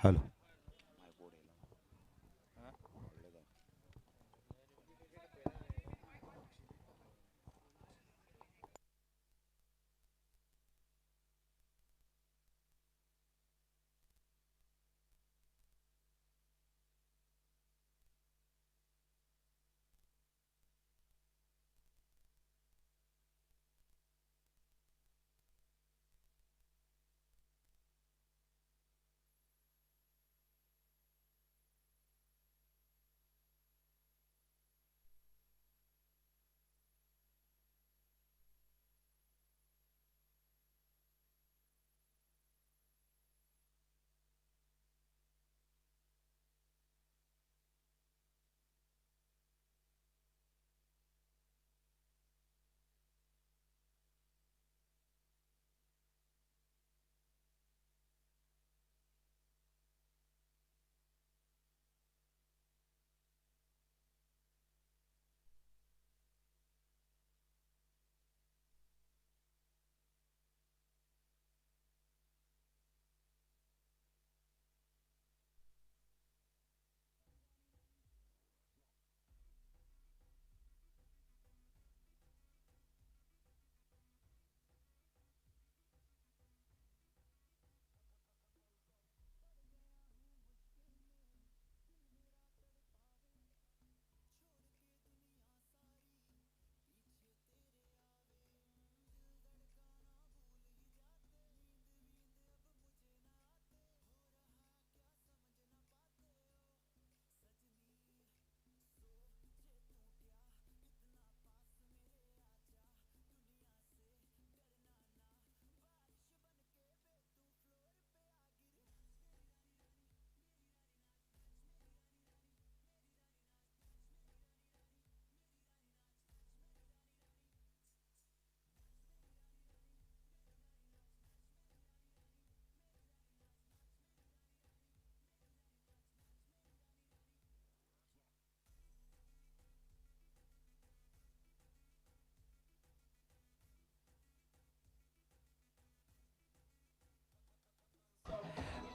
Hello.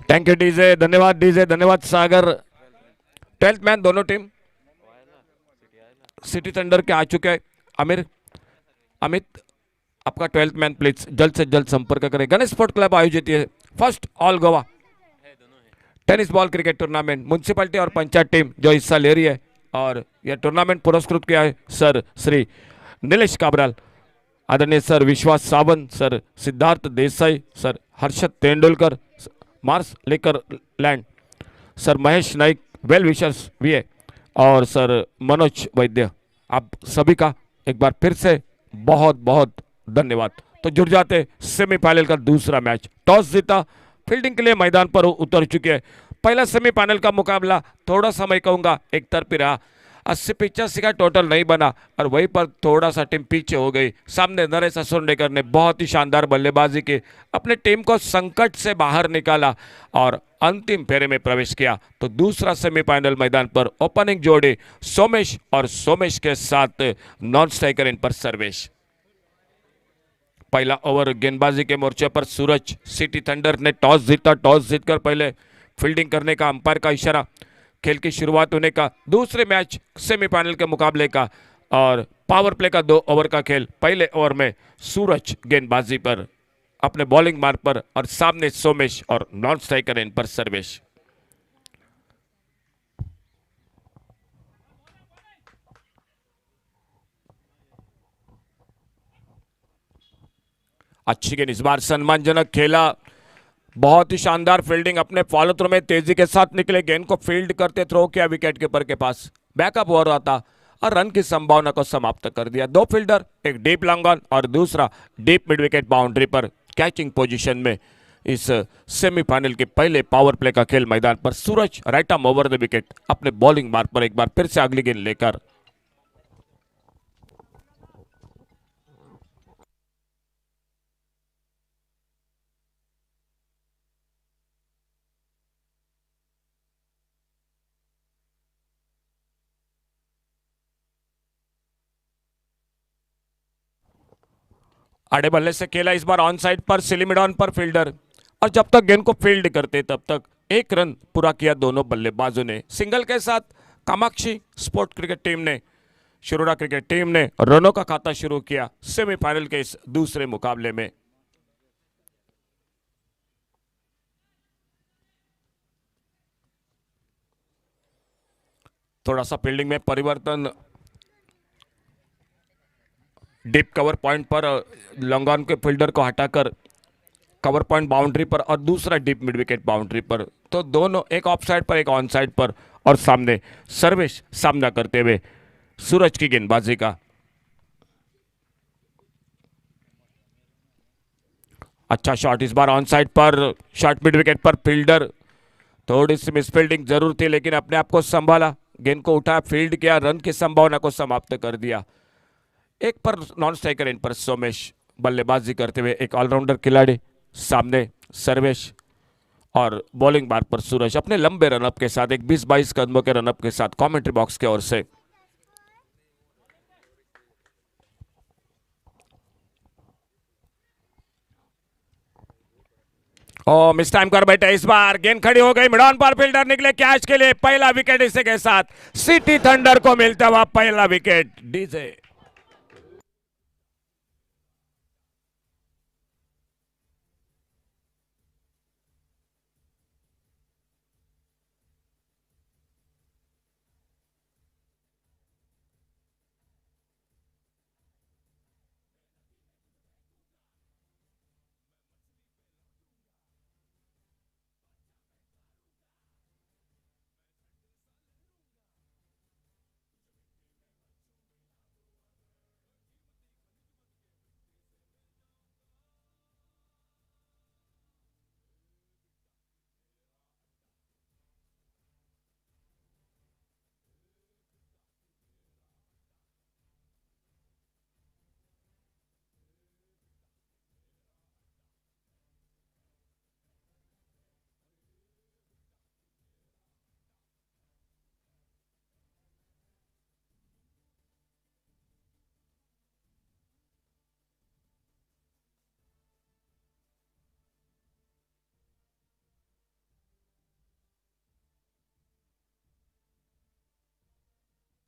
Thank you DJ, धन्यवाद DJ, धन्यवाद सागर। 12th man दोनों टीम सिटी थंडर के आ चुके हैं। आमिर, अमित, आपका 12th मैन प्लीज जल्द से जल्द संपर्क करें। गणेश स्पोर्ट क्लब आयोजित है first all Goa tennis ball cricket tournament, municipality और पंचायत टीम जो हिस्सा ले रही है, और यह टूर्नामेंट पुरस्कृत किया है सर श्री नीलेश काबराल, आदरणीय sir Vishwas Sawant, sir Siddharth Desai, sir Harshad Tendulkar, मार्स लेकर लैंड, sir Mahesh Naik, well wishers वीए, और सर मनोज वैद्य। आप सभी का एक बार फिर से बहुत बहुत धन्यवाद। तो जुड़ जाते सेमीफाइनल का दूसरा मैच। टॉस जीता, फील्डिंग के लिए मैदान पर उतर चुके हैं। पहला सेमीफाइनल का मुकाबला थोड़ा सा मैं कहूँगा एक तरफी रहा, 80-85 का टोटल नहीं बना, और वहीं पर थोड़ा सा टीम पीछे हो गई। सामने नरेश असुरनेकर ने बहुत ही शानदार बल्लेबाजी की, अपने टीम को संकट से बाहर निकाला और अंतिम फेरे में प्रवेश किया। तो दूसरा सेमीफाइनल मैदान पर ओपनिंग जोड़ी सोमेश और सोमेश के साथ नॉन स्ट्राइकर इन पर सर्वेश। पहला ओवर गेंदबाजी के मोर्चे पर सूरज, सिटी थंडर ने टॉस जीता, टॉस जीतकर पहले फील्डिंग करने का अंपायर का इशारा, खेल की शुरुआत होने का दूसरे मैच सेमीफाइनल के मुकाबले का, और पावर प्ले का 2 ओवर का खेल। पहले ओवर में सूरज गेंदबाजी पर अपने बॉलिंग मार्ग पर, और सामने सोमेश और नॉन स्ट्राइकर इन पर सर्वेश। अच्छी गेंद, इस बार सम्मानजनक खेला, बहुत ही शानदार फील्डिंग, अपने फॉलो थ्रो में तेजी के साथ निकले, गेंद को फील्ड करते थ्रो किया विकेट कीपर के पास, बैकअप हो रहा था और रन की संभावना को समाप्त कर दिया। 2 फील्डर, एक डीप लॉन्ग ऑन और दूसरा डीप मिड विकेट बाउंड्री पर कैचिंग पोजीशन में। इस सेमीफाइनल के पहले पावर प्ले का खेल मैदान पर Suraj right arm over the wicket, अपने बॉलिंग मार्ग पर एक बार फिर से अगली गेंद लेकर। आड़े बल्ले से खेला, इस बार ऑन साइड पर सिली मिड ऑन पर फील्डर, और जब तक गेंद को फील्ड करते तब तक 1 रन पूरा किया दोनों बल्लेबाजों ने। सिंगल के साथ कामाक्षी स्पोर्ट क्रिकेट टीम ने, शिरोडा क्रिकेट टीम ने रनों का खाता शुरू किया सेमीफाइनल के इस दूसरे मुकाबले में। थोड़ा सा फील्डिंग में परिवर्तन, डीप कवर पॉइंट पर लॉन्ग ऑन के फील्डर को हटाकर कवर पॉइंट बाउंड्री पर और दूसरा डीप मिड विकेट बाउंड्री पर, तो दोनों एक ऑफ साइड पर एक ऑन साइड पर, और सामने सर्वेश सामना करते हुए सूरज की गेंदबाजी का। अच्छा शॉट इस बार ऑन साइड पर, शॉट मिड विकेट पर, फील्डर थोड़ी सी मिसफील्डिंग जरूर थी लेकिन अपने आप को संभाला, गेंद को उठाया, फील्ड किया, रन की संभावना को समाप्त कर दिया। एक पर नॉन स्ट्राइकर इन पर सोमेश बल्लेबाजी करते हुए, एक ऑलराउंडर खिलाड़ी, सामने सर्वेश और बॉलिंग बार पर सूरज अपने लंबे रनअप के साथ, एक 20-22 कदमों के रनअप के साथ कमेंट्री बॉक्स की ओर से। ओ मिस टाइम कर बैठे, इस बार गेंद खड़ी हो गई, मिड ऑन पर, फील्डर निकले कैच के लिए, पहला विकेट इसी के साथ सिटी थंडर को मिलता हुआ पहला विकेट। डीजे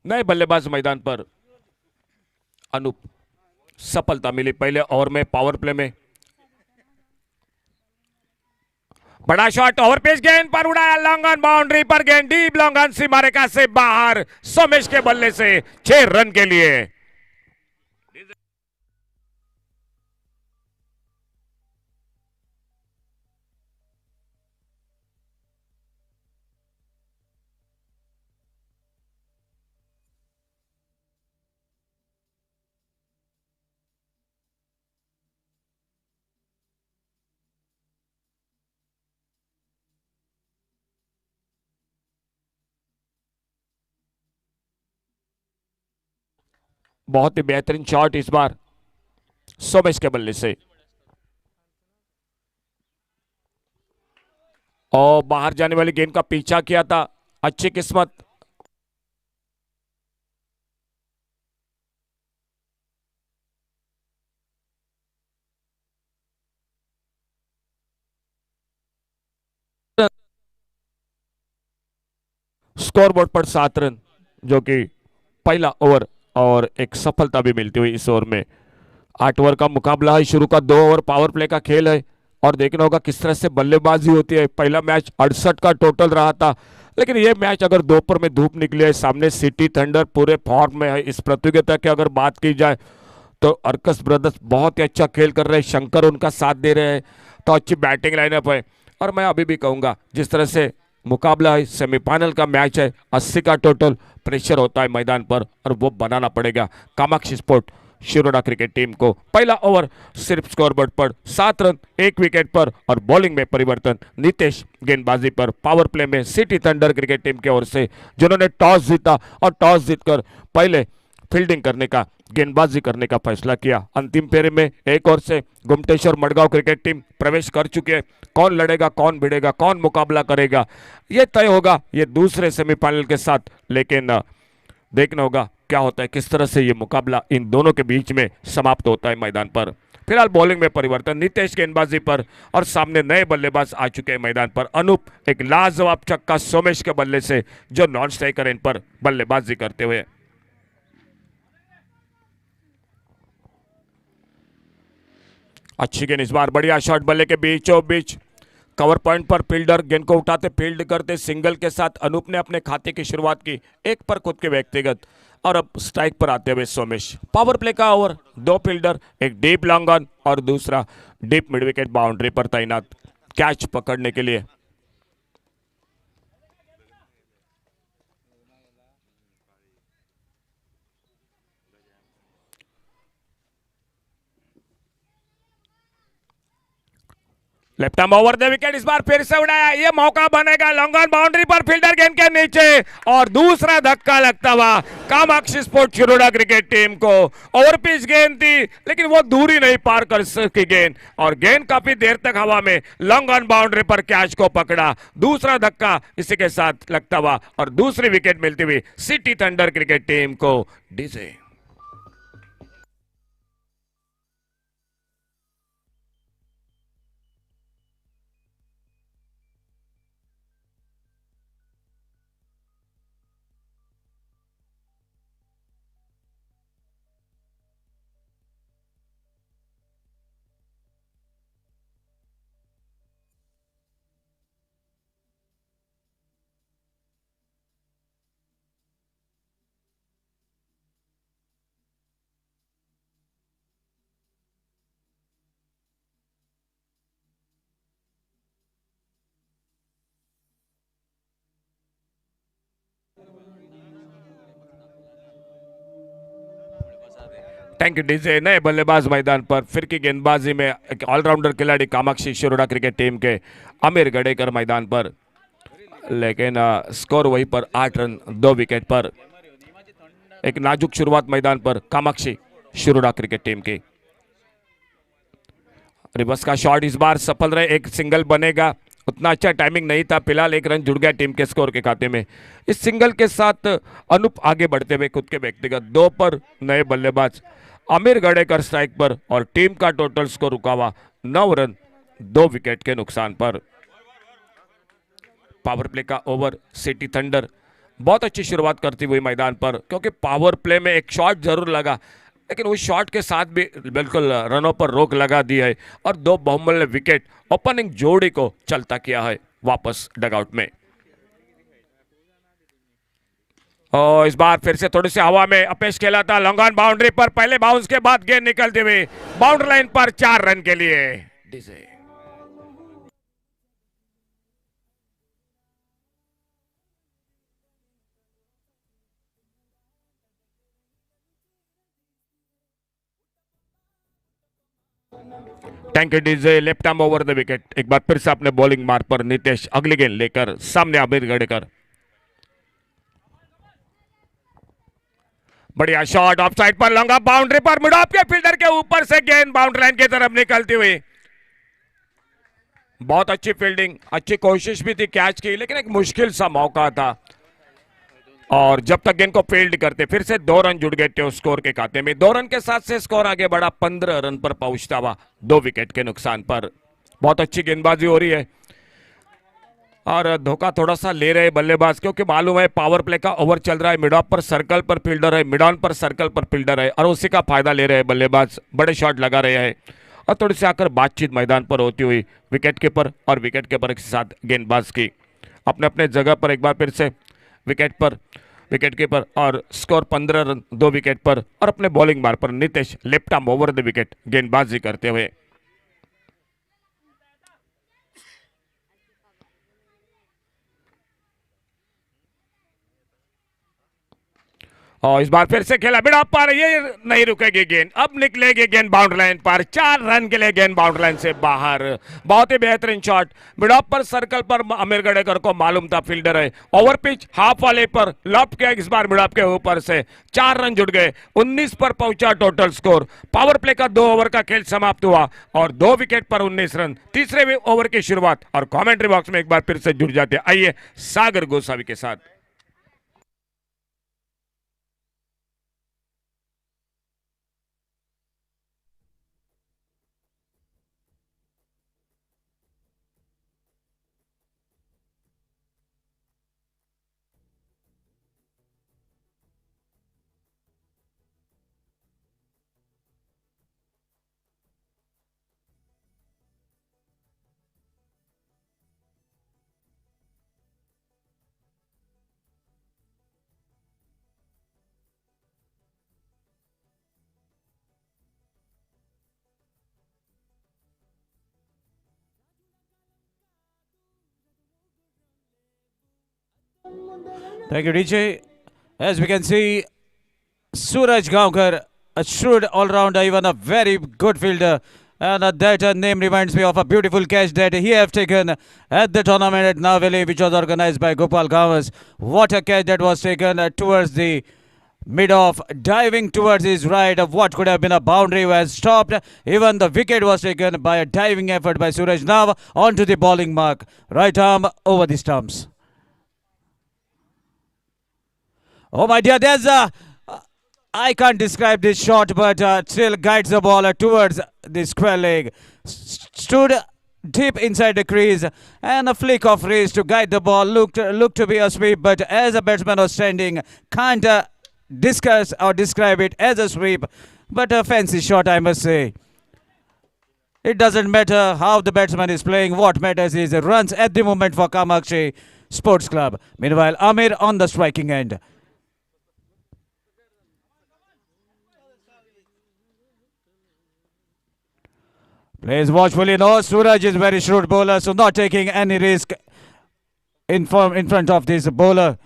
नए बल्लेबाज मैदान पर, अनूप सफलता मिली पहले ओवर में, पावर प्ले में बड़ा शॉट, ओवर पेज गेंद पर उड़ाया, लॉन्ग ऑन बाउंड्री पर, गेंद डीप लॉन्ग ऑन सीमा रेखा से बाहर, सोमेश के बल्ले से 6 रन के लिए। बहुत ही बेहतरीन शॉट इस बार सोमेश के बल्ले से, और बाहर जाने वाली गेंद का पीछा किया था, अच्छी किस्मत। स्कोरबोर्ड पर 7 रन, जो कि पहला ओवर, और एक सफलता भी मिलती हुई इस ओवर में। 8 ओवर का मुकाबला है, शुरू का 2 ओवर पावर प्ले का खेल है, और देखना होगा किस तरह से बल्लेबाजी होती है। पहला मैच 68 का टोटल रहा था, लेकिन यह मैच अगर दोपहर में धूप निकली है, सामने सिटी थंडर पूरे फॉर्म में है। इस प्रतियोगिता की अगर बात की जाए तो अर्कस ब्रदर्स बहुत ही अच्छा खेल कर रहे हैं, शंकर उनका साथ दे रहे हैं, तो अच्छी बैटिंग लाइनअप है। और मैं अभी भी कहूंगा जिस तरह से मुकाबला है, सेमीफाइनल का मैच है, 80 का टोटल, प्रेशर होता है मैदान पर, और वो बनाना पड़ेगा Kamakshi sport Shiroda cricket team को। पहला ओवर सिर्फ स्कोरबोर्ड पर 7 रन 1 विकेट पर, और बॉलिंग में परिवर्तन, नीतीश गेंदबाजी पर, पावर प्ले में सिटी थंडर क्रिकेट टीम की ओर से, जिन्होंने टॉस जीता और टॉस जीतकर पहले फील्डिंग करने का, गेंदबाजी करने का फैसला किया। अंतिम फेरे में एक ओर से गुमटेश्वर मडगांव क्रिकेट टीम प्रवेश कर चुके हैं। कौन लड़ेगा, कौन भिड़ेगा, कौन मुकाबला करेगा, ये तय होगा ये दूसरे सेमीफाइनल के साथ, लेकिन देखना होगा क्या होता है, किस तरह से ये मुकाबला इन दोनों के बीच में समाप्त होता है मैदान पर। फिलहाल बॉलिंग में परिवर्तन, नितेश गेंदबाजी पर और सामने नए बल्लेबाज आ चुके हैं मैदान पर। अनूप एक लाजवाब छक्का सोमेश के बल्ले से, जो नॉन स्ट्राइकर इन पर बल्लेबाजी करते हुए। अच्छी गेंद इस बार, बढ़िया शॉट बल्ले के बीचों बीच, कवर पॉइंट पर फील्डर गेंद को उठाते फील्ड करते सिंगल के साथ अनूप ने अपने खाते की शुरुआत की, एक पर खुद के व्यक्तिगत, और अब स्ट्राइक पर आते हुए सोमेश। पावर प्ले का ओवर, दो फील्डर, एक डीप लॉन्ग ऑन और दूसरा डीप मिड विकेट बाउंड्री पर तैनात कैच पकड़ने के लिए। Left arm over the wicket, इस बार फिर से उड़ाया, ये मौका बनेगा लॉन्ग ऑन बाउंड्री पर, फील्डर गेंद के नीचे और दूसरा धक्का लगता हुआ Kamakshi sports Shiroda cricket team को। ओवर पिच गेंद थी लेकिन वो दूरी नहीं पार कर सकी गेंद, और गेंद काफी देर तक हवा में लॉन्ग ऑन बाउंड्री पर कैच को पकड़ा। दूसरा धक्का इसी के साथ लगता हुआ और दूसरी विकेट मिलती हुई सिटी थंडर क्रिकेट टीम को। DJ thank you DJ. नए बल्लेबाज मैदान पर, फिर की गेंदबाजी में एक ऑलराउंडर खिलाड़ी कामाक्षी शिरोडा क्रिकेट टीम के अमीर गडेकर मैदान पर, लेकिन स्कोर वहीं पर 8 रन 2 विकेट पर। एक नाजुक शुरुआत मैदान पर कामाक्षी शिरोडा क्रिकेट टीम की। रिवर्स का शॉट इस बार सफल रहे, एक सिंगल बनेगा, उतना अच्छा टाइमिंग नहीं था, फिलहाल एक रन जुड़ गया टीम के स्कोर के खाते में। इस सिंगल के साथ अनूप आगे बढ़ते हुए खुद के व्यक्तिगत 2 पर, नए बल्लेबाज आमिर गडेकर स्ट्राइक पर और टीम का टोटल स्कोर रुका हुआ 9 रन 2 विकेट के नुकसान पर। पावर प्ले का ओवर, सिटी थंडर बहुत अच्छी शुरुआत करती हुई मैदान पर, क्योंकि पावर प्ले में एक शॉट जरूर लगा लेकिन उस शॉट के साथ भी बिल्कुल रनों पर रोक लगा दी है और 2 बहुमूल्य विकेट ओपनिंग जोड़ी को चलता किया है वापस डगआउट में। और इस बार फिर से थोड़ी सी हवा में अपेश खेला था, लॉन्ग ऑन बाउंड्री पर, पहले बाउंस के बाद गेंद निकलती हुई बाउंड्री लाइन पर 4 रन के लिए। DJ thank you DJ. Left arm over the wicket, एक बार फिर से अपने बॉलिंग मार्ग पर नितेश अगली गेंद लेकर सामने आमिर गडेकर। बढ़िया शॉट ऑफ साइड पर, लॉन्ग ऑफ बाउंड्री पर, मिड ऑफ के फील्डर के ऊपर से गेंद बाउंड्री लाइन की तरफ निकलती हुई। बहुत अच्छी फील्डिंग, अच्छी कोशिश भी थी कैच की, लेकिन एक मुश्किल सा मौका था और जब तक गेंद को फील्ड करते फिर से 2 रन जुड़ गए थे उस स्कोर के खाते में। 2 रन के साथ से स्कोर आगे बढ़ा 15 रन पर पहुंचता हुआ 2 विकेट के नुकसान पर। बहुत अच्छी गेंदबाजी हो रही है और धोखा थोड़ा सा ले रहे बल्लेबाज, क्योंकि मालूम है पावर प्ले का ओवर चल रहा है, मिड ऑफ पर सर्कल पर फील्डर है, मिड ऑन पर सर्कल पर फील्डर है और उसी का फायदा ले रहे हैं बल्लेबाज, बड़े शॉट लगा रहे हैं। और थोड़ी सी आकर बातचीत मैदान पर होती हुई विकेट कीपर और विकेट कीपर के साथ गेंदबाज की अपने अपने जगह पर, एक बार फिर से विकेट पर विकेट कीपर और स्कोर 15 रन 2 विकेट पर, और अपने बॉलिंग मार्ग पर Nitesh left arm over the wicket गेंदबाजी करते हुए। और इस बार फिर से खेला मिड ऑफ पर, ये नहीं रुकेगी गेंद, अब निकलेगी गेंद बाउंड्री लाइन पर, 4 रन के लिए गेंद बाउंड्री लाइन से बाहर। बहुत ही बेहतरीन शॉट, मिड ऑफ पर सर्कल पर आमिर गडेकर को मालूम था फील्डर है, ओवर पिच हाफ वाले पर लॉफ्ट किया, इस बार मिड ऑफ के ऊपर से 4 रन जुड़ गए, 19 पर पहुंचा टोटल स्कोर। पावर प्ले का 2 ओवर का खेल समाप्त हुआ और 2 विकेट पर 19 रन। तीसरे ओवर की शुरुआत और कॉमेंट्री बॉक्स में एक बार फिर से जुड़ जाते, आइए सागर गोसावी के साथ। Thank you, DJ. As we can see, Suraj Gaonkar, a shrewd all-rounder, even a very good fielder. And that name reminds me of a beautiful catch that he have taken at the tournament at Naveli, which was organized by Gopal Gawas. What a catch that was taken towards the mid-off, diving towards his right of what could have been a boundary was stopped. Even the wicket was taken by a diving effort by Suraj. Now onto the bowling mark. Right arm over the stumps. Oh my dear, there's a... I can't describe this shot, but still guides the ball towards the square leg. Stood deep inside the crease and a flick of wrist to guide the ball. Looked to be a sweep, but as a batsman was standing, can't discuss or describe it as a sweep, but a fancy shot, I must say. It doesn't matter how the batsman is playing. What matters is runs at the moment for Kamaxi Sports Club. Meanwhile, Amir on the striking end. Plays watchfully. No, Suraj is very shrewd bowler, so not taking any risk in front of this bowler.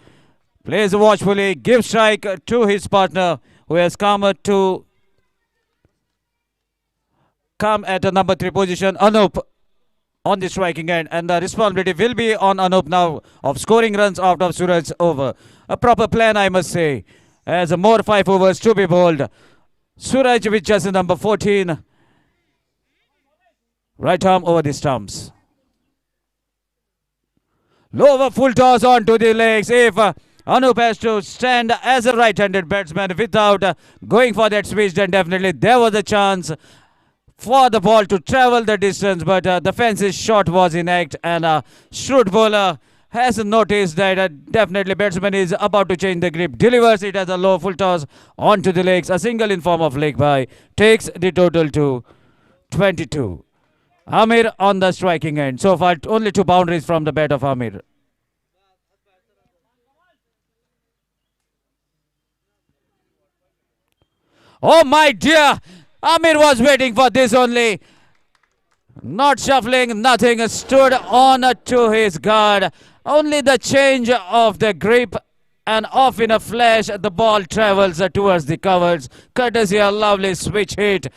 Plays watchfully, gives strike to his partner, who has come at a number 3 position, Anup, on the striking end, and the responsibility will be on Anup now of scoring runs out of Suraj's over. A proper plan, I must say, as more 5 overs to be bowled. Suraj with just number 14. Right arm over the stumps. Lower full toss onto the legs. If Anup has to stand as a right-handed batsman without going for that switch, then definitely there was a chance for the ball to travel the distance, but the fancy shot was inact, and a shrewd bowler has noticed that definitely batsman is about to change the grip, delivers it as a low full toss onto the legs. A single in form of leg by takes the total to 22. Amir on the striking end. So far, only 2 boundaries from the bat of Amir. Oh my dear! Amir was waiting for this only. Not shuffling, nothing. Stood on to his guard. Only the change of the grip, and off in a flash, the ball travels towards the covers. Courtesy a lovely switch hit.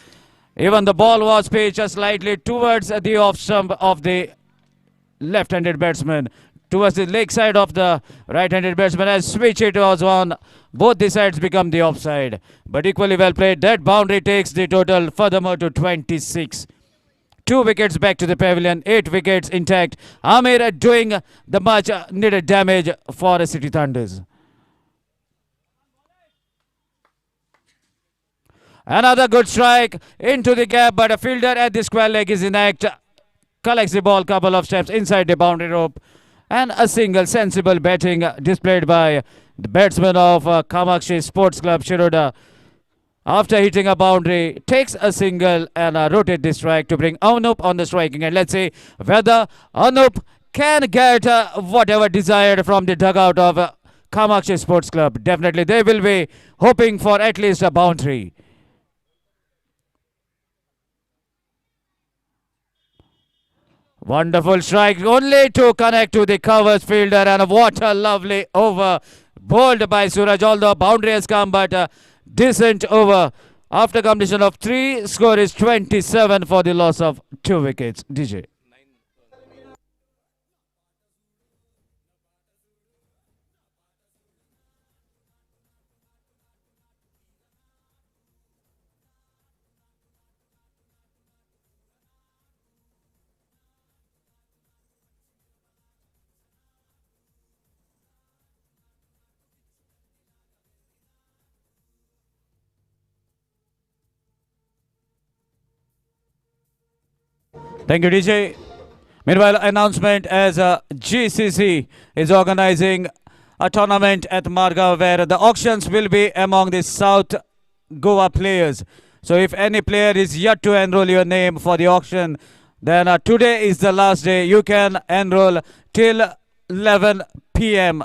Even the ball was pitched slightly towards the off stump of the left-handed batsman, towards the leg side of the right-handed batsman. As switch it was on, both the sides become the offside. But equally well played. That boundary takes the total furthermore to 26. 2 wickets back to the pavilion, 8 wickets intact. Amir doing the much needed damage for City Thunders. Another good strike into the gap, but a fielder at the square leg is inact. Collects the ball couple of steps inside the boundary rope. And a single sensible batting displayed by the batsman of Kamaxi Sports Club, Shiroda. After hitting a boundary, takes a single and rotate the strike to bring Anup on the striking. And let's see whether Anup can get whatever desired from the dugout of Kamaxi Sports Club. Definitely they will be hoping for at least a boundary. Wonderful strike, only to connect to the covers fielder, and what a lovely over bowled by Suraj. Although boundary has come, but decent over. After completion of 3, score is 27 for the loss of 2 wickets. DJ. Thank you, DJ. Meanwhile, announcement as GCC is organizing a tournament at Marga where the auctions will be among the South Goa players. So if any player is yet to enroll your name for the auction, then today is the last day. You can enroll till 11 p.m.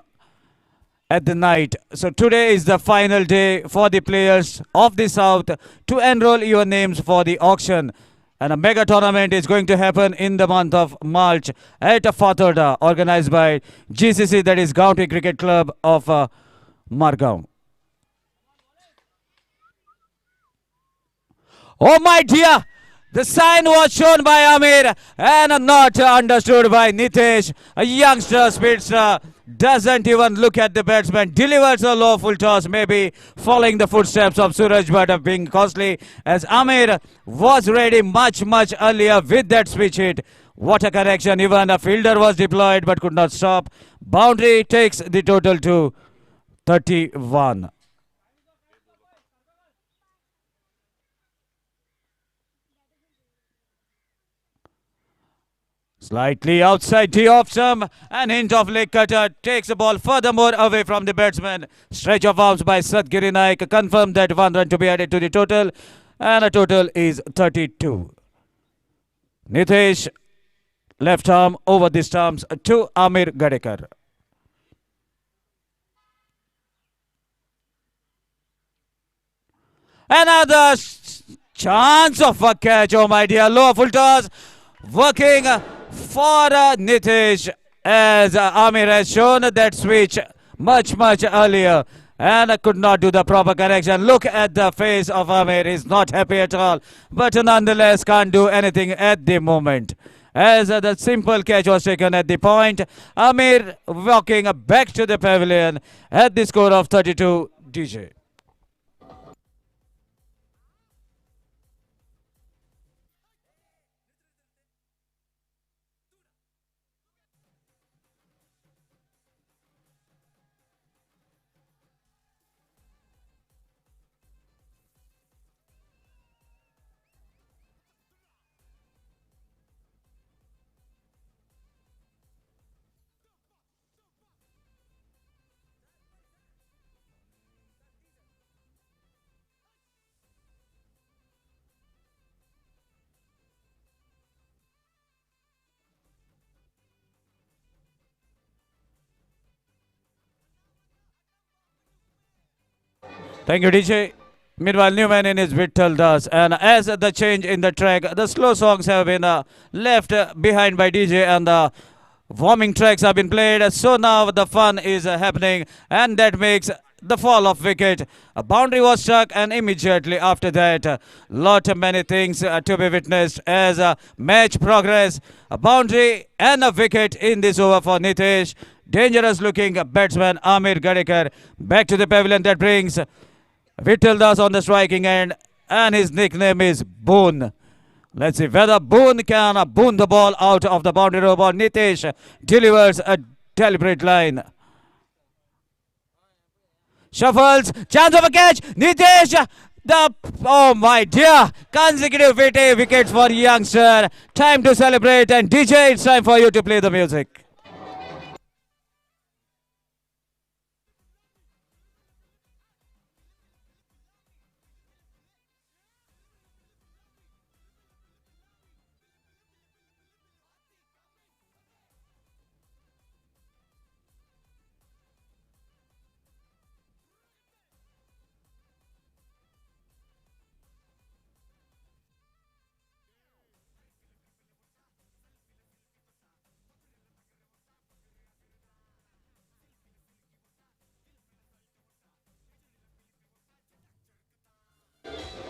at the night. So today is the final day for the players of the South to enroll your names for the auction. And a mega tournament is going to happen in the month of March at Fathoda, organized by GCC, that is County Cricket Club of Margao. Oh my dear! The sign was shown by Amir and not understood by Nitesh. A youngster speedster doesn't even look at the batsman, delivers a low full toss, maybe following the footsteps of Suraj, but being costly as Amir was ready much earlier with that switch hit. What a correction, even a fielder was deployed but could not stop. Boundary takes the total to 31. Slightly outside the off stump, an hint of leg cutter takes the ball furthermore away from the batsman. Stretch of arms by Sadgiri Naik confirmed that 1 run to be added to the total, and a total is 32. Nitesh left arm over the stumps to Amir Gadekar. Another chance of a catch. Oh my dear, low full toss working for Nitesh, as Amir has shown that switch much earlier and could not do the proper correction. Look at the face of Amir, he's not happy at all, but nonetheless can't do anything at the moment. As the simple catch was taken at the point, Amir walking back to the pavilion at the score of 32. DJ. Thank you, DJ. Meanwhile, Newman in his Vittal does. And as the change in the track, the slow songs have been left behind by DJ, and the warming tracks have been played. So now the fun is happening, and that makes the fall of wicket. A boundary was struck, and immediately after that, many things to be witnessed as match progress. A boundary and a wicket in this over for Nitesh. Dangerous looking batsman Amir Gadekar back to the pavilion. That brings Vittal Das on the striking end, and his nickname is Boon. Let's see whether Boon can boon the ball out of the boundary row, or Nitesh delivers a deliberate line. Shuffles, chance of a catch, Nitesh, oh my dear, consecutive wickets for youngster. Time to celebrate, and DJ, it's time for you to play the music.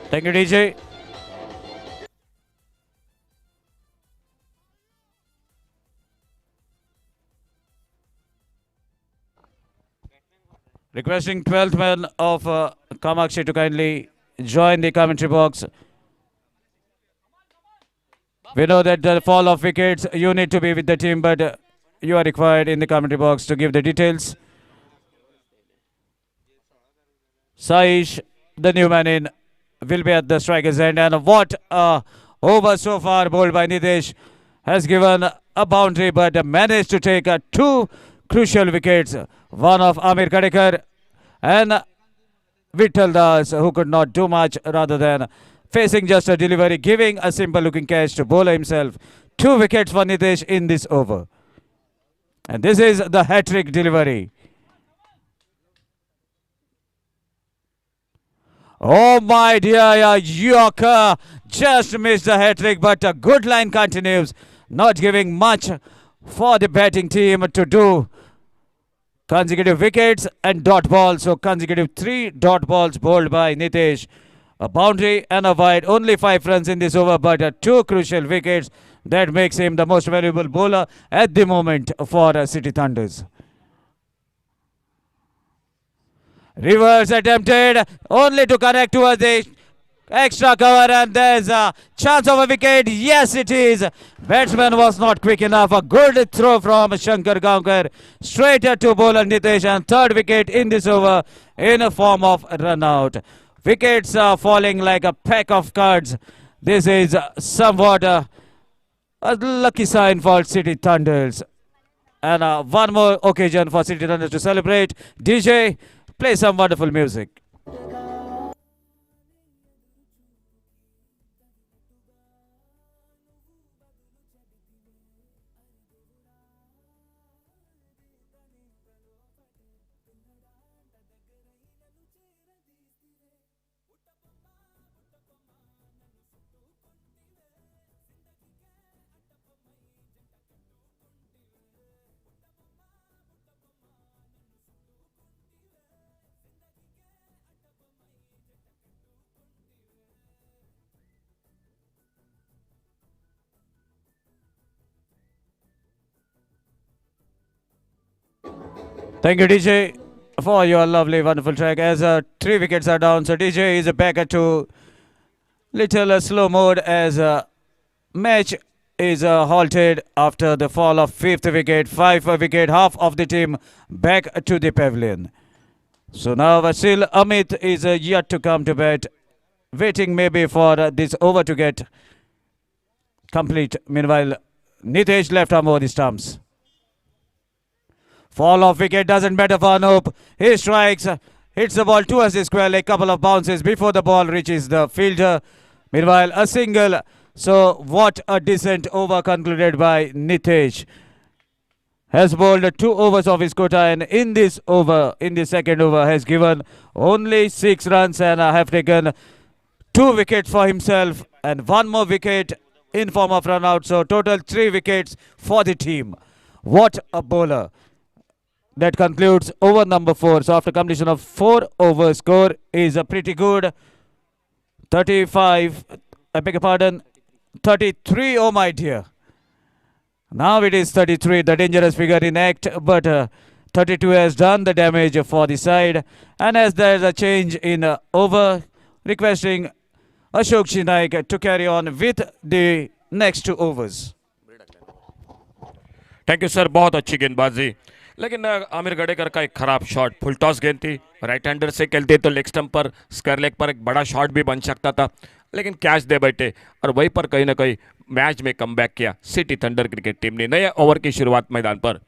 Thank you, DJ. Requesting 12th man of Kamaxi to kindly join the commentary box. We know that the fall of wickets, you need to be with the team, but you are required in the commentary box to give the details. Saish, the new man in, will be at the striker's end, and what over so far bowled by Nitesh has given a boundary, but managed to take two crucial wickets. One of Amir Gadekar and Vittal Das, who could not do much rather than facing just a delivery, giving a simple looking catch to bowler himself. 2 wickets for Nitesh in this over. And this is the hat-trick delivery. Oh my dear, Yorker just missed the hat-trick, but a good line continues, not giving much for the batting team to do. Consecutive wickets and dot balls, so consecutive 3 dot balls bowled by Nitesh. A boundary and a wide, only 5 runs in this over, but 2 crucial wickets. That makes him the most valuable bowler at the moment for City Thunders. Reverse attempted, only to connect towards the extra cover, and there's a chance of a wicket. Yes, it is. Batsman was not quick enough. A good throw from Shankar Gaonkar straight to bowler Nitesh, and 3rd wicket in this over in a form of run out. Wickets are falling like a pack of cards. This is somewhat a lucky sign for City Thunders. And one more occasion for City Thunders to celebrate. DJ, play some wonderful music. Thank you, DJ, for your lovely, wonderful track. As 3 wickets are down, so DJ is back to little slow mode as match is halted after the fall of 5th wicket. 5 wicket, half of the team back to the pavilion. So now still Amit is yet to come to bat, waiting maybe for this over to get complete. Meanwhile, Nitesh left arm over the stumps. Fall of wicket doesn't matter for Anup. He strikes, hits the ball towards the square, a couple of bounces before the ball reaches the fielder. Meanwhile, a single. So what a decent over concluded by Nitesh. Has bowled 2 overs of his quota, and in this over, in the second over, has given only 6 runs and have taken 2 wickets for himself and 1 more wicket in form of run out. So total 3 wickets for the team. What a bowler. That concludes over number 4. So after completion of 4 overs, score is a pretty good 35, I beg your pardon, 33, oh my dear. Now it is 33, the dangerous figure in act, but 32 has done the damage for the side. And as there is a change in over, requesting Ashok Shinaik to carry on with the next 2 overs. Thank you sir, बहुत अच्छी गेंदबाजी. लेकिन आमिर गडेकर का एक खराब shot, full toss गेंद थी, right hander से खेलते तो लेग स्टंप पर, स्क्वायर लेग पर एक बड़ा शॉट भी बन सकता था, लेकिन कैच दे बैठे और वहीं पर कहीं ना कहीं मैच में कमबैक किया सिटी थंडर क्रिकेट टीम ने. नए ओवर की शुरुआत मैदान पर.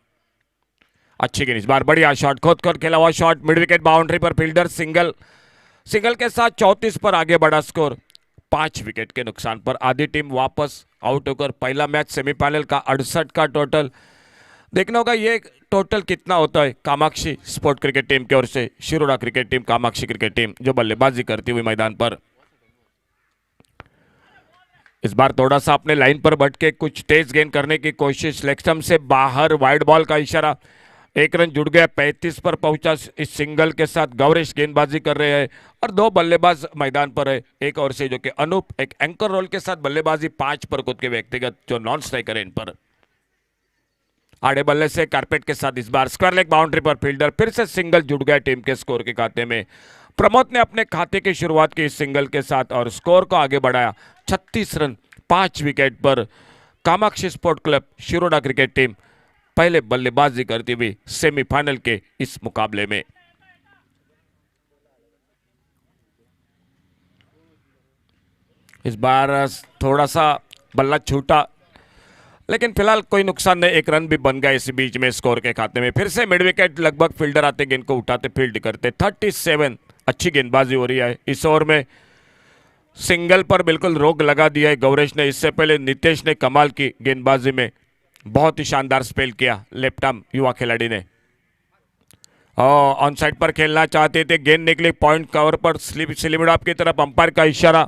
अच्छी गेंद इस बार, बढ़िया शॉट, खोद खेला हुआ शॉट, मिड विकेट बाउंड्री पर फील्डर सिंगल के साथ 34 पर आगे बढ़ा स्कोर. 5 विकेट के नुकसान पर आधी टीम वापस आउट होकर पहला मैच सेमीफाइनल का 68 का टोटल. देखना होगा ये टोटल कितना होता है कामाक्षी स्पोर्ट क्रिकेट टीम की ओर से. Shiroda cricket team, Kamakshi cricket team जो बल्लेबाजी करती हुई मैदान पर. इस बार थोड़ा सा अपने लाइन पर बैठ के कुछ तेज गेंद करने की कोशिश, लेग स्टंप से बाहर वाइड बॉल का इशारा. 1 रन जुड़ गया, 35 पर पहुंचा इस सिंगल के साथ. गौरेश गेंदबाजी कर रहे हैं और 2 बल्लेबाज मैदान पर है. एक और से जो कि अनूप, एक एंकर रोल के साथ बल्लेबाजी, 5 पर खुद के व्यक्तिगत जो नॉन स्ट्राइकर है इन पर. आड़े बल्ले से कारपेट के साथ इस बार स्क्वायर लेग बाउंड्री पर फील्डर, फिर से सिंगल जुड़ गया टीम के स्कोर के खाते में. प्रमोद ने अपने खाते की शुरुआत की इस सिंगल के साथ और स्कोर को आगे बढ़ाया. 36 रन 5 विकेट पर Kamakshi sport club Shiroda cricket team पहले बल्लेबाजी करती हुई सेमीफाइनल के इस मुकाबले में. इस बार थोड़ा सा बल्ला छूटा, लेकिन फिलहाल कोई नुकसान नहीं. 1 रन भी बन गया इसी बीच में स्कोर के खाते में. फिर से मिड विकेट, लगभग फील्डर आते गेंद को उठाते फील्ड करते. 37, अच्छी गेंदबाजी हो रही है इस ओवर में. सिंगल पर बिल्कुल रोक लगा दिया है गौरेश ने. इससे पहले नितेश ने कमाल की गेंदबाजी में बहुत ही शानदार स्पेल किया लेफ्ट आर्म युवा खिलाड़ी ने. ऑन साइड पर खेलना चाहते थे, गेंद निकली पॉइंट कवर पर, स्लिमिड ऑफ की तरफ, अंपायर का इशारा.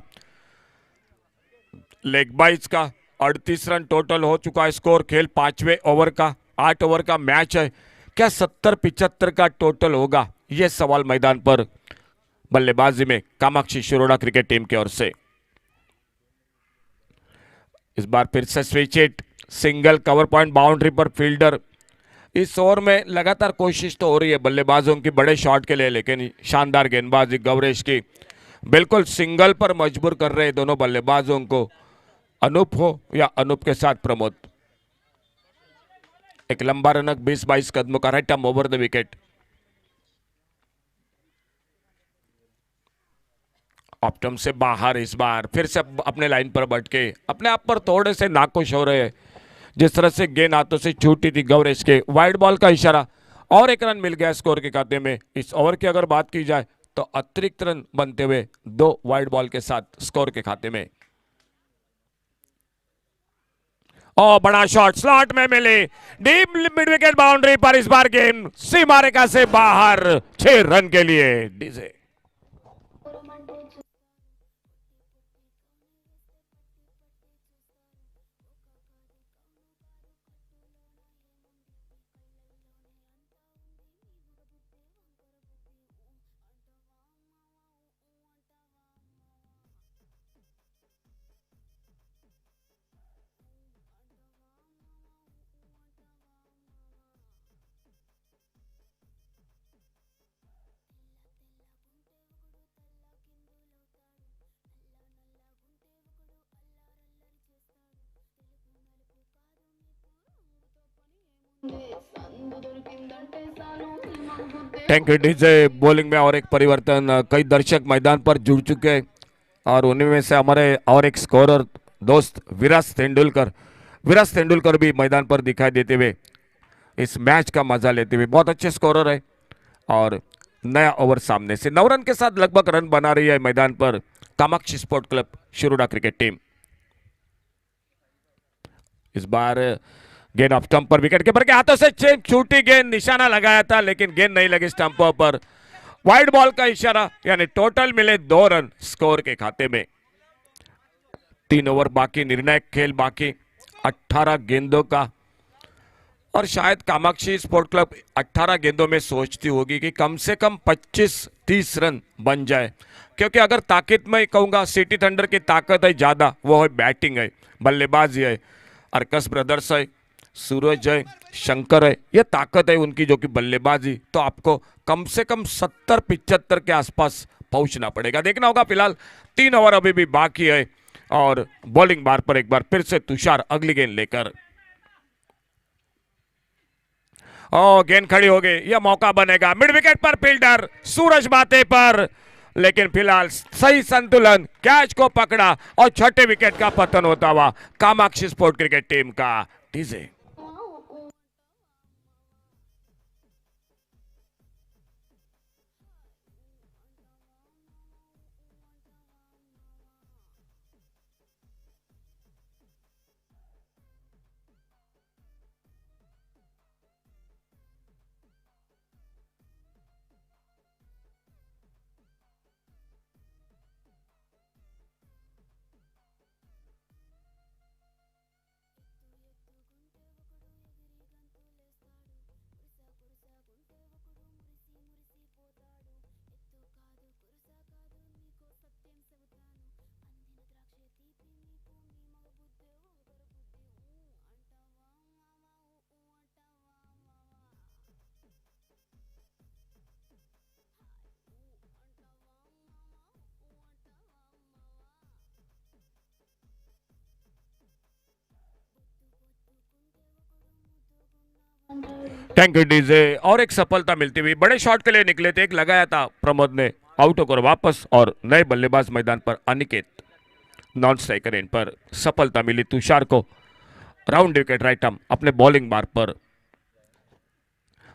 लेग बाइज का 38 रन टोटल हो चुका है स्कोर। खेल 5वें ओवर का, 8 ओवर का मैच है। क्या 70-75 का टोटल होगा, यह सवाल मैदान पर बल्लेबाजी में कामाक्षी शिरोडा क्रिकेट टीम की ओर से। इस बार फिर से switch hit, single, cover point, boundary पर फील्डर। इस ओवर में लगातार कोशिश तो हो रही है बल्लेबाजों की बड़े शॉट के लिए, लेकिन शानदार गेंदबाजी गवरेश की बिल्कुल सिंगल पर मजबूर कर रहे दोनों बल्लेबाजों को, अनूप हो या अनूप के साथ प्रमोद। एक लंबा रनक 20-22 कदमों का right arm over the wicket. Optum से बाहर, इस बार फिर से अपने लाइन पर बैठ के अपने आप पर थोड़े से नाखुश हो रहे हैं जिस तरह से गेंद हाथों से छूटी थी गवरेश के। वाइड बॉल का इशारा और एक रन मिल गया स्कोर के खाते में। इस ओवर की अगर बात की जाए तो अतिरिक्त रन बनते हुए 2 वाइड बॉल के साथ स्कोर के खाते में। और बड़ा शॉट स्लॉट में मिले, डीप मिड विकेट बाउंड्री पर। इस बार गेंद सीमा रेखा से बाहर, 6 रन के लिए DJ. Thank you DJ. Bowling में और एक परिवर्तन, कई दर्शक मैदान पर जुड़ चुके हैं और उन्हीं में से हमारे और एक स्कोरर दोस्त विराज तेंदुलकर भी मैदान पर दिखाई देते हुए इस मैच का मजा लेते हुए। बहुत अच्छे स्कोरर है और नया ओवर सामने से 9 रन के साथ लगभग रन बना रही है मैदान पर Kamakshi sport club Shiroda cricket team. इस बार गेंद ऑफ स्टंप पर, विकेट कीपर के हाथों से छूटी गेंद, निशाना लगाया था लेकिन गेंद नहीं लगी स्टंपों पर। वाइड बॉल का इशारा, यानी टोटल मिले 2 रन स्कोर के खाते में। 3 ओवर बाकी, निर्णायक खेल बाकी, 18 गेंदों का। और शायद कामाक्षी स्पोर्ट क्लब 18 गेंदों में सोचती होगी कि कम से कम 25-30 रन बन जाए, क्योंकि अगर ताकत में कहूंगा सिटी थंडर की ताकत है ज्यादा, वो है बैटिंग है, बल्लेबाजी है। अर्कस ब्रदर्स है, सूरज है, शंकर है, ये ताकत है उनकी जो कि बल्लेबाजी, तो आपको कम से कम 70-75 के आसपास पहुंचना पड़ेगा। देखना होगा। फिलहाल 3 ओवर अभी भी बाकी है और बॉलिंग बार पर एक बार फिर से तुषार अगली गेंद लेकर। गेंद खड़ी हो गई, यह मौका बनेगा। मिड विकेट पर फील्डर सूरज बाते पर, लेकिन फिलहाल सही संतुलन, कैच को पकड़ा और छठे विकेट का पतन होता हुआ कामाक्षी स्पोर्ट क्रिकेट टीम का डीजे। Thank you DJ. और एक सफलता मिलती हुई, बड़े शॉट के लिए निकले थे, एक लगाया था प्रमोद ने, आउट होकर वापस, और नए बल्लेबाज मैदान पर अनिकेत नॉन स्ट्राइकर एंड पर सफलता मिली तुषार को। राउंड विकेट राइट आर्म अपने बॉलिंग बार पर।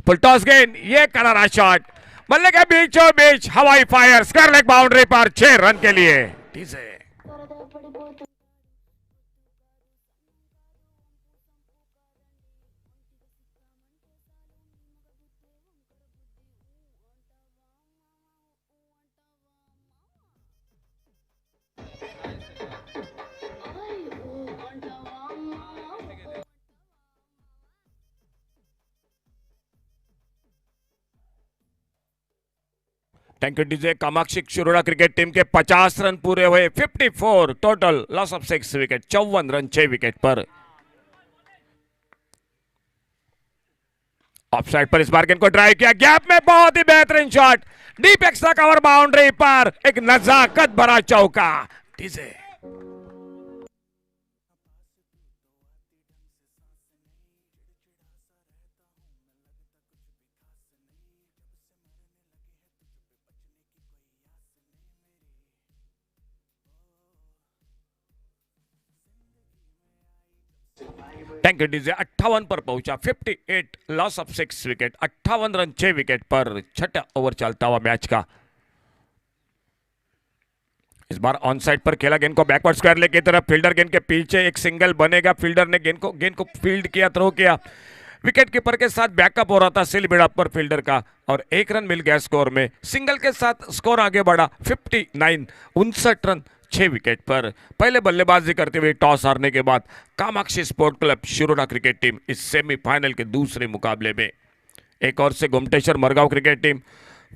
फुल टॉस गेंद, ये करारा शॉट, बल्ले के बीचों बीच हवाई फायर, स्क्वायर लेग बाउंड्री पर, 6 रन के लिए DJ. Thank you DJ. Kamakshi Shiroda cricket team के 50 रन पूरे हुए, 54 total, loss of 6 wicket, 54 run 6 wicket पर। ऑफसाइड पर इस बार गेंद को ड्राइव किया, गैप में बहुत ही बेहतरीन shot, deep extra cover boundary पर एक नजाकत भरा चौका। DJ thank you DJ. 58 पर पहुंचा, 58, loss of 6 wicket, 58 run 6 wicket पर। छठा ओवर चलता हुआ मैच का। इस बार ऑन साइड पर खेला, गेंद को बैकवर्ड स्क्वायर लेग की तरफ, फील्डर गेंद के पीछे, एक सिंगल बनेगा, फील्डर ने गेंद को फील्ड किया, थ्रो किया, विकेट कीपर के साथ बैकअप हो रहा था सिल बिल्डअप पर फील्डर का, और 1 रन मिल गया स्कोर में। सिंगल के साथ स्कोर आगे बढ़ा, 59, 59 रन 6 विकेट पर। पहले बल्लेबाजी करते हुए टॉस हारने के बाद Kamakshi sport club Shiroda cricket team इस सेमीफाइनल के दूसरे मुकाबले में। एक और से Gomateshwar Margao cricket team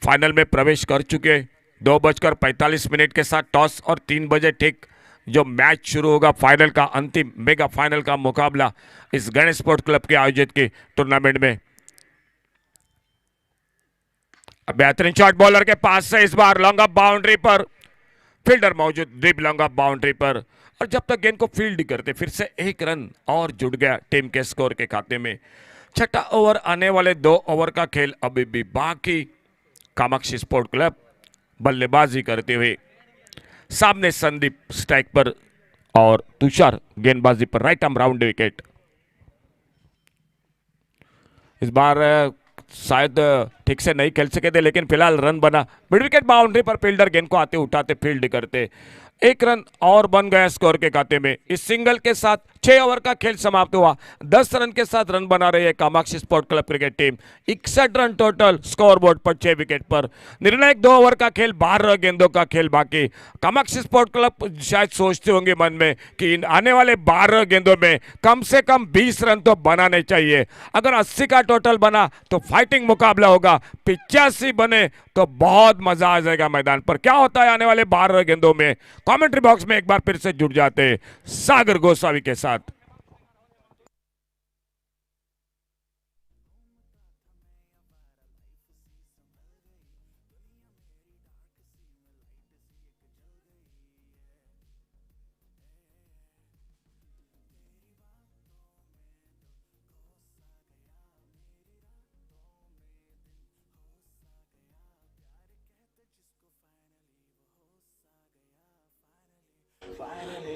final में प्रवेश कर चुके। 2:45 के साथ टॉस और 3 बजे ठीक जो मैच शुरू होगा फाइनल का, अंतिम मेगा फाइनल का मुकाबला इस गणेश स्पोर्ट क्लब के आयोजित की टूर्नामेंट में। बेहतरीन शॉट बॉलर के पास से, इस बार लॉन्ग ऑफ बाउंड्री पर, फील्डर मौजूद, डीप लॉन्ग ऑफ बाउंड्री पर, और जब तक गेंद को फील्ड करते फिर से 1 रन और जुड़ गया टीम के स्कोर के खाते में। छठा ओवर, आने वाले 2 ओवर का खेल अभी भी बाकी। कामाक्षी स्पोर्ट क्लब बल्लेबाजी करते हुए, सामने संदीप स्ट्राइक पर और तुषार गेंदबाजी पर, राइट आर्म राउंड विकेट। इस बार शायद ठीक से नहीं खेल सके थे, लेकिन फिलहाल रन बना, मिड विकेट बाउंड्री पर फील्डर गेंद को आते उठाते फील्ड करते, 1 रन और बन गया स्कोर के खाते में। इस सिंगल के साथ 6 ओवर का खेल समाप्त हुआ। 10 रन के साथ रन बना रही है Kamakshi sport club cricket team. 61 run total score board पर 6 विकेट पर। निर्णायक 2 ओवर का खेल, 12 गेंदों का खेल बाकी। कामाक्षी स्पोर्ट क्लब शायद सोचते होंगे मन में कि इन आने वाले 12 गेंदों में कम से कम 20 रन तो बनाने चाहिए। अगर 80 का टोटल बना तो फाइटिंग मुकाबला होगा, 85 बने तो बहुत मजा आ जाएगा मैदान पर। क्या होता है आने वाले 12 गेंदों में, कमेंट्री बॉक्स में एक बार फिर से जुड़ जाते हैं सागर गोसावी के साथ।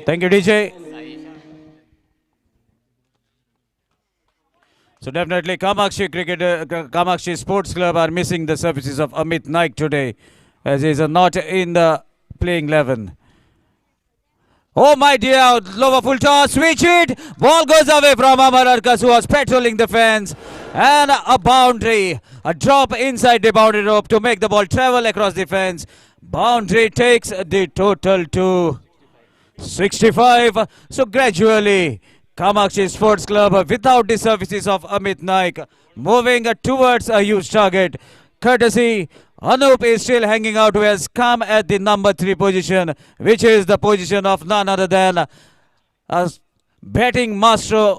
Thank you, DJ. So definitely Kamaxi Sports Club are missing the services of Amit Naik today, as he is not in the playing 11. Oh my dear, lower full toss, switch it, ball goes away from Amar Arkas, who was patrolling the fence, and a boundary, a drop inside the boundary rope to make the ball travel across the fence. Boundary takes the total to 65. So gradually Kamaxi Sports Club, without the services of Amit Naik, moving towards a huge target. Courtesy Anup is still hanging out, who has come at the number 3 position, which is the position of none other than a batting master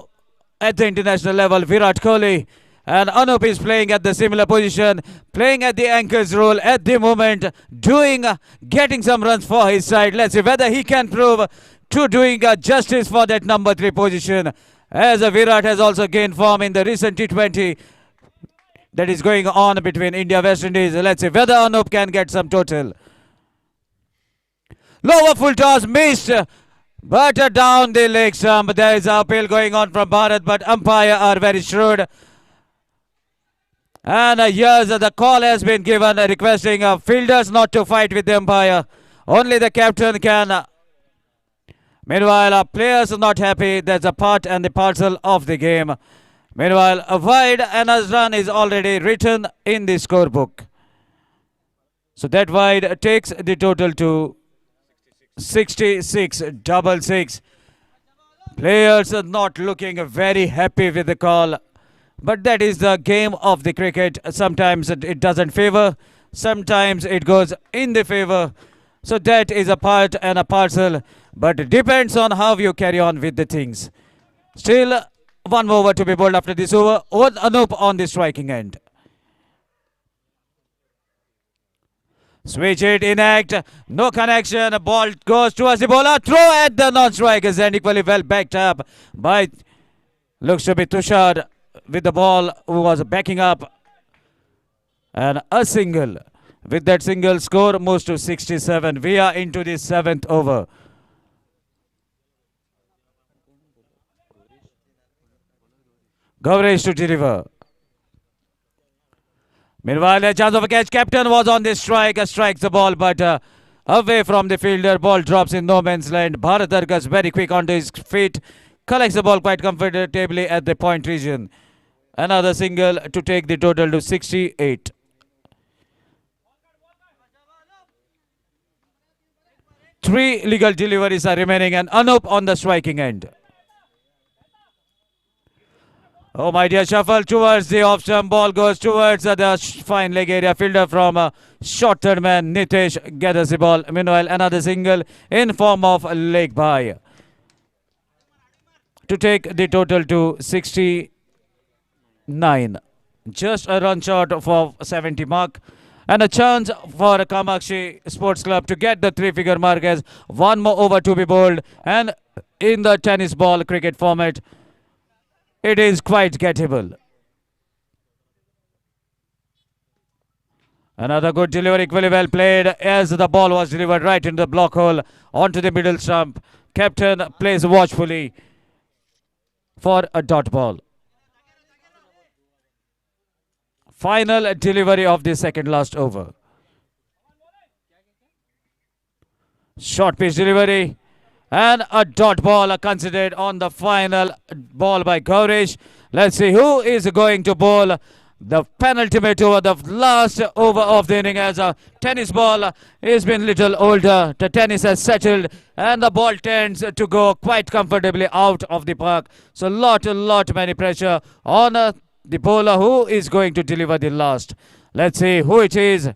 at the international level, Virat Kohli. And Anup is playing at the similar position, playing at the anchor's role at the moment, getting some runs for his side. Let's see whether he can prove to doing justice for that number 3 position, as Virat has also gained form in the recent T20 that is going on between India and West Indies. Let's see whether Anup can get some total. Lower full toss missed, but down the leg stump. There is a appeal going on from Bharat, but umpire are very shrewd. And yes, the call has been given requesting fielders not to fight with the umpire. Only the captain can. Meanwhile, players are not happy. That's a part and the parcel of the game. Meanwhile, a wide and a run is already written in the scorebook. So that wide takes the total to 66. Players are not looking very happy with the call. But that is the game of the cricket. Sometimes it doesn't favor Sometimes it goes in the favor. So that is a part and a parcel. But it depends on how you carry on with the things. Still, one more over to be bowled after this over. Anup on the striking end. Switch it in act. No connection. Ball goes towards the bowler. Throw at the non-strikers and equally well backed up by, looks to be Tushar with the ball, who was backing up. And a single. With that single, score moves to 67. We are into the 7th over. Gaurish to deliver. Meanwhile, a chance of a catch. Captain was on the strike. Strikes the ball, but away from the fielder. Ball drops in no man's land. Bharat Dargas very quick onto his feet. Collects the ball quite comfortably at the point region. Another single to take the total to 68. Three legal deliveries are remaining and Anup on the striking end. Oh my dear, shuffle towards the off-stump. Ball goes towards the fine leg area. Fielder from short third man Nitesh gathers the ball. Meanwhile, another single in form of leg by to take the total to 69. Just a run short for 70 mark. And a chance for Kamaxi Sports Club to get the 3-figure mark as one more over to be bowled. And in the tennis ball cricket format, it is quite gettable. Another good delivery, equally well played as the ball was delivered right into the block hole onto the middle stump. Captain plays watchfully for a dot ball. Final delivery of the second last over. Short pitch delivery. And a dot ball considered on the final ball by Gaurish. Let's see who is going to bowl the penultimate over, the last over of the inning, as a tennis ball has been little older. The tennis has settled and the ball tends to go quite comfortably out of the park. So lot many pressure on the bowler who is going to deliver the last. Let's see who it is.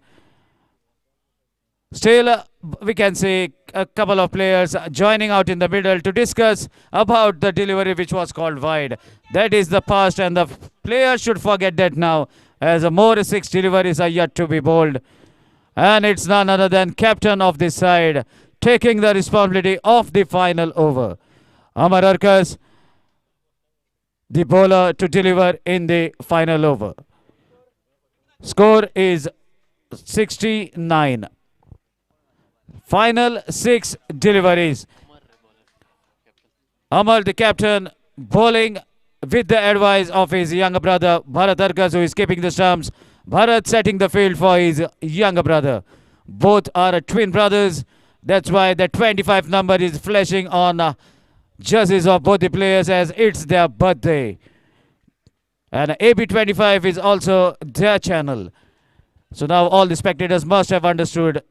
Still, we can see a couple of players joining out in the middle to discuss about the delivery which was called wide. That is the past and the players should forget that now, as more 6 deliveries are yet to be bowled. And it's none other than captain of this side taking the responsibility of the final over. Amar Arkas, the bowler to deliver in the final over. Score is 69. Final 6 deliveries. Amar, the captain, bowling with the advice of his younger brother Bharat Dargas, who is keeping the stumps. Bharat setting the field for his younger brother. Both are twin brothers. That's why the 25 number is flashing on jerseys of both the players as it's their birthday. And AB25 is also their channel. So now all the spectators must have understood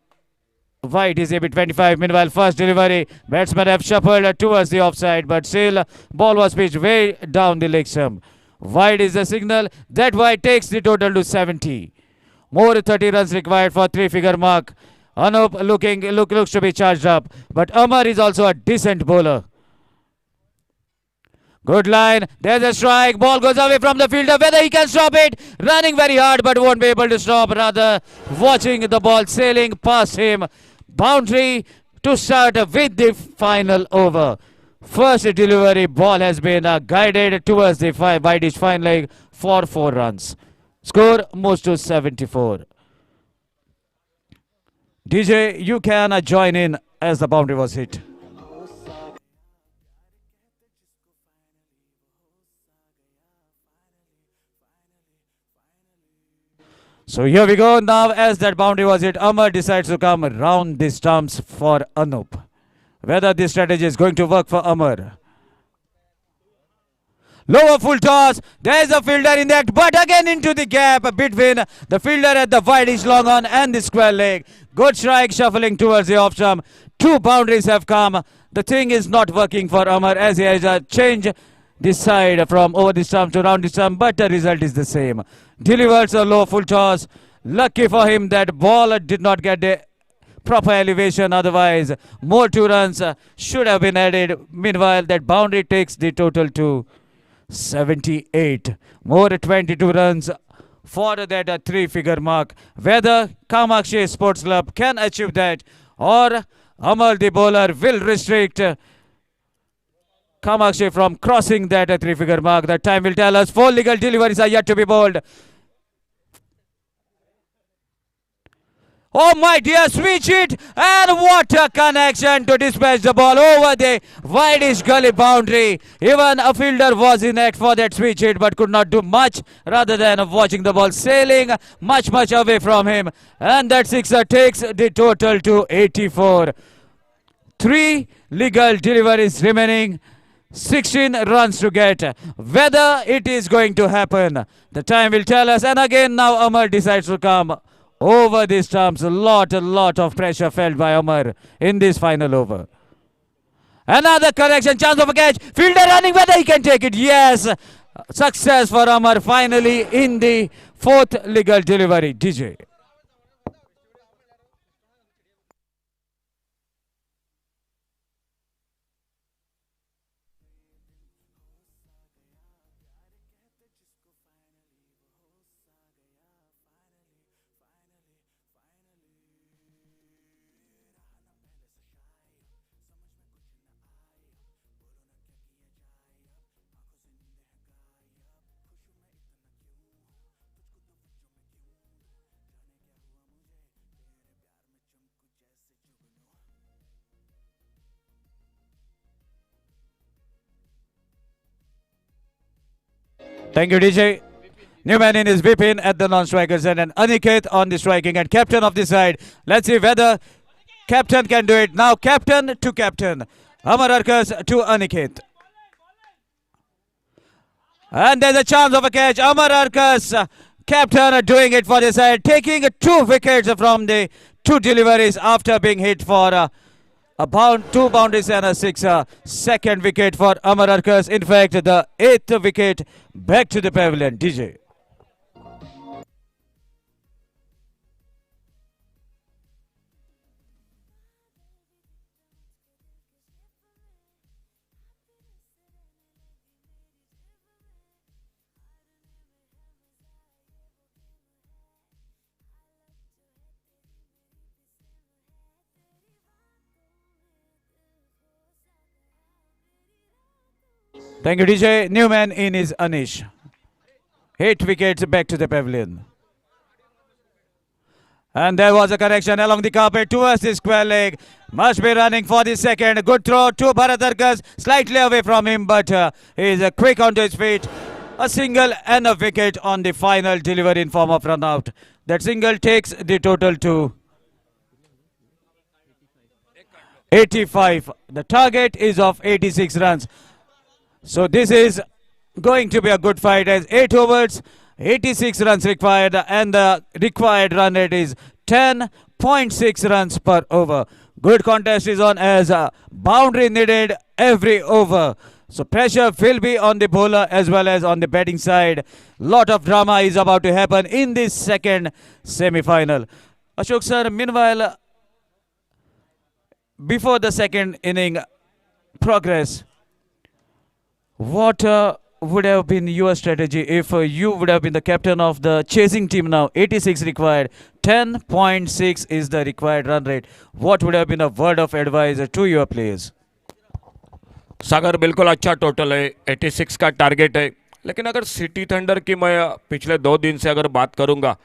why it is AB25. Meanwhile, first delivery, batsmen have shuffled towards the offside, but still ball was pitched way down the leg stump. Wide is the signal. That wide takes the total to 70. More 30 runs required for 3-figure mark. Anup looks to be charged up, but Amar is also a decent bowler. Good line. There's a strike. Ball goes away from the fielder. Whether he can stop it. Running very hard but won't be able to stop. Rather watching the ball sailing past him. Boundary to start with the final over. First delivery, ball has been guided towards the wide-ish fine leg for 4 runs. Score moves to 74. DJ, you can join in as the boundary was hit. So here we go now, as that boundary was hit. Amar decides to come round the stumps for Anup. Whether this strategy is going to work for Amar. Lower full toss. There is a fielder in the act, but again into the gap between the fielder at the wide-ish long on and the square leg. Good strike, shuffling towards the off stump. 2 boundaries have come. The thing is not working for Amar as he has changed this side from over the stump to round the stump, but the result is the same. Delivers a low full toss. Lucky for him that ball did not get the proper elevation, otherwise more 2 runs should have been added. Meanwhile, that boundary takes the total to 78. More 22 runs for that 3-figure mark. Whether Kamaxi Sports Club can achieve that or Amar the bowler will restrict Kamaxi from crossing that 3-figure mark. The time will tell us. 4 legal deliveries are yet to be bowled. Oh my dear, switch it, and what a connection to dispatch the ball over the wideish gully boundary. Even a fielder was in act for that switch hit but could not do much rather than watching the ball sailing much away from him. And that sixer takes the total to 84. 3 legal deliveries remaining. 16 runs to get. Whether it is going to happen, the time will tell us. And again now Amar decides to come over these stumps. A lot of pressure felt by Amar in this final over. Another correction, chance of a catch. Fielder running, whether he can take it. Yes, success for Amar finally in the 4th legal delivery. DJ. Thank you, DJ. Newman in his Vipin at the non-strikers end and Aniket on the striking and captain of the side. Let's see whether captain can do it. Now captain to captain. Amar Arkas to Aniket. And there's a chance of a catch. Amar Arkas, captain, doing it for the side, taking 2 wickets from the 2 deliveries after being hit for a 2 boundaries and a 6. Second wicket for Amar Arkas. In fact, the 8th wicket back to the pavilion. DJ. Thank you, DJ. Newman in is Anish. 8 wickets back to the pavilion. And there was a correction along the carpet towards the square leg. Must be running for the second. Good throw to Bharat Arkas. Slightly away from him, but he is quick onto his feet. A single and a wicket on the final delivery in form of run out. That single takes the total to 85. The target is of 86 runs. So this is going to be a good fight as 8 overs, 86 runs required, and the required run rate is 10.6 runs per over. Good contest is on as a boundary needed every over. So pressure will be on the bowler as well as on the batting side. Lot of drama is about to happen in this second semi-final. Ashok sir, meanwhile, before the second inning progress, what would have been your strategy if you would have been the captain of the chasing team now? 86 required, 10.6 is the required run rate. What would have been a word of advice to your players? सागर बिल्कुल अच्छा total है, 86 का target है. लेकिन अगर city thunder की मैं पिछले 2 दिन से अगर बात करूंगा,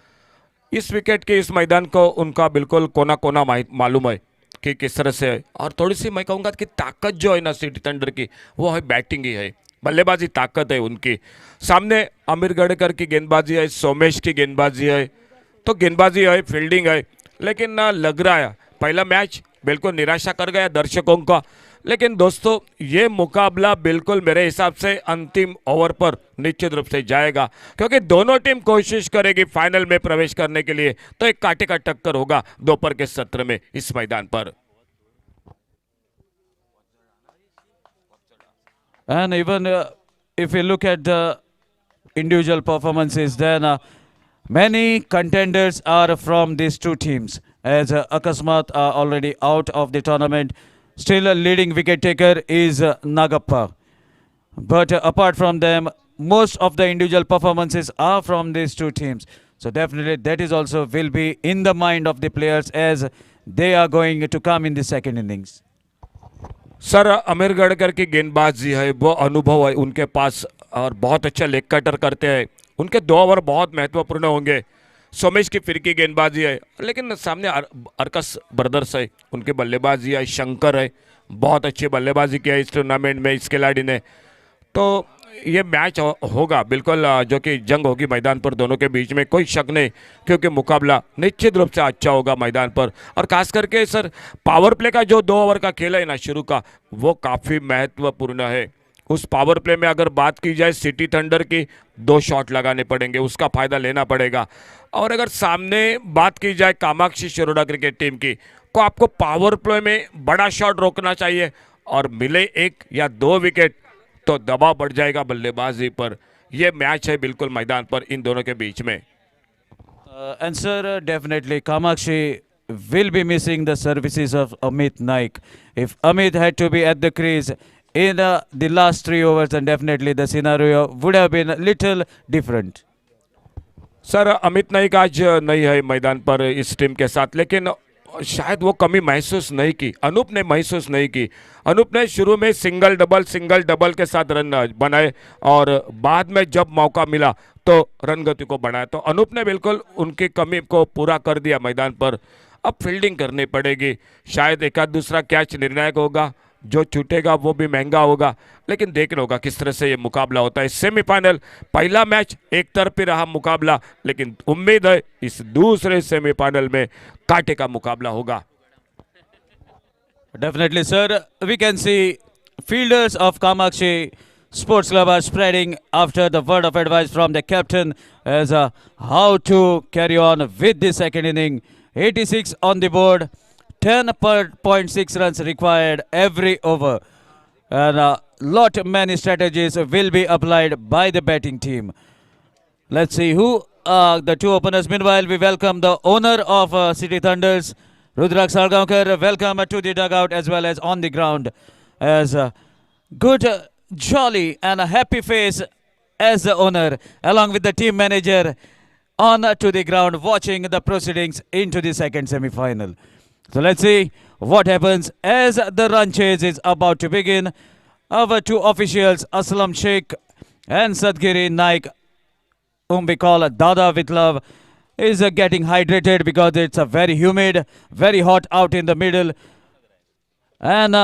इस विकेट के इस मैदान को उनका बिल्कुल कोना कोना मालूम है कि किस तरह से है. और थोड़ी सी मैं कहूँगा कि ताकत जो है ना सिटी थंडर की, वो है बैटिंग ही है, बल्लेबाजी ताकत है उनकी. सामने आमिर गढ़कर की गेंदबाजी है, सोमेश की गेंदबाजी है, तो गेंदबाजी है, फील्डिंग है. लेकिन ना लग रहा है पहला मैच बिल्कुल निराशा कर गया दर्शकों का. लेकिन दोस्तों ये मुकाबला बिल्कुल मेरे हिसाब से अंतिम ओवर पर निश्चित रूप से जाएगा, क्योंकि दोनों टीम कोशिश करेगी फाइनल में प्रवेश करने के लिए. तो एक कांटे का टक्कर होगा दोपहर के सत्र में इस मैदान पर. And even if you look at the individual performances, then Many contenders are from these two teams, as Akasmat are already out of the tournament. Still, a leading wicket taker is Nagappa. But apart from them, most of the individual performances are from these two teams. So definitely that is also will be in the mind of the players as they are going to come in the second innings. Sir अमीर गडकर की गेंदबाजी है, वो अनुभव है उनके पास और बहुत अच्छा लेग कटर करते हैं। उनके 2 ओवर बहुत महत्वपूर्ण होंगे। सोमेश की फिरकी गेंदबाजी है, लेकिन सामने अर्कस ब्रदर्स है, उनकी बल्लेबाजी है। शंकर है, बहुत अच्छी बल्लेबाजी की है इस टूर्नामेंट में इस खिलाड़ी ने। तो ये मैच होगा बिल्कुल, जो कि जंग होगी मैदान पर दोनों के बीच में, कोई शक नहीं, क्योंकि मुकाबला निश्चित रूप से अच्छा होगा मैदान पर। और खास करके सर पावर प्ले का जो 2 ओवर का खेल है ना शुरू का, वो काफ़ी महत्वपूर्ण है। उस पावर प्ले में अगर बात की जाए सिटी थंडर की, 2 शॉट लगाने पड़ेंगे, उसका फ़ायदा लेना पड़ेगा। और अगर सामने बात की जाए कामाक्षी शिरोडा क्रिकेट टीम की, तो आपको पावर प्ले में बड़ा शॉट रोकना चाहिए और मिले 1 या 2 विकेट तो दबाव बढ़ जाएगा बल्लेबाजी पर। यह मैच है बिल्कुल मैदान पर इन दोनों के बीच में। And sir, definitely Kamaxi will be missing the services of Amit Naik. If Amit had to be at the crease in the last 3 overs, then definitely the scenario would have been a little different. Sir Amit Naik आज नहीं है मैदान पर इस team के साथ, लेकिन शायद वो कमी महसूस नहीं की, अनूप ने महसूस नहीं की। अनूप ने शुरू में सिंगल डबल के साथ रन बनाए और बाद में जब मौका मिला तो रन गति को बढ़ाया। तो अनूप ने बिल्कुल उनकी कमी को पूरा कर दिया मैदान पर। अब फील्डिंग करनी पड़ेगी, शायद एक आध दूसरा कैच निर्णायक होगा, जो छूटेगा वो भी महंगा होगा, लेकिन देखना होगा किस तरह से ये मुकाबला होता है। सेमीफाइनल पहला मैच एक तरफी रहा मुकाबला, लेकिन उम्मीद है इस दूसरे सेमीफाइनल में कांटे का मुकाबला होगा। Definitely, sir. We can see fielders of Kamaxi Sports Club are spreading after the word of advice from the captain as how to carry on with the second inning. 86 on the board, 10.6 runs required every over. And many strategies will be applied by the batting team. Let's see who are the two openers. Meanwhile, we welcome the owner of City Thunders, Rudrak Salgaonkar. Welcome to the dugout as well as on the ground. As good, jolly and a happy face as the owner along with the team manager on to the ground watching the proceedings into the second semi-final. So let's see what happens as the run chase is about to begin. Our two officials, Aslam Sheikh and Sadgiri Naik, whom we call Dada with love, is getting hydrated because it's very humid, very hot out in the middle. And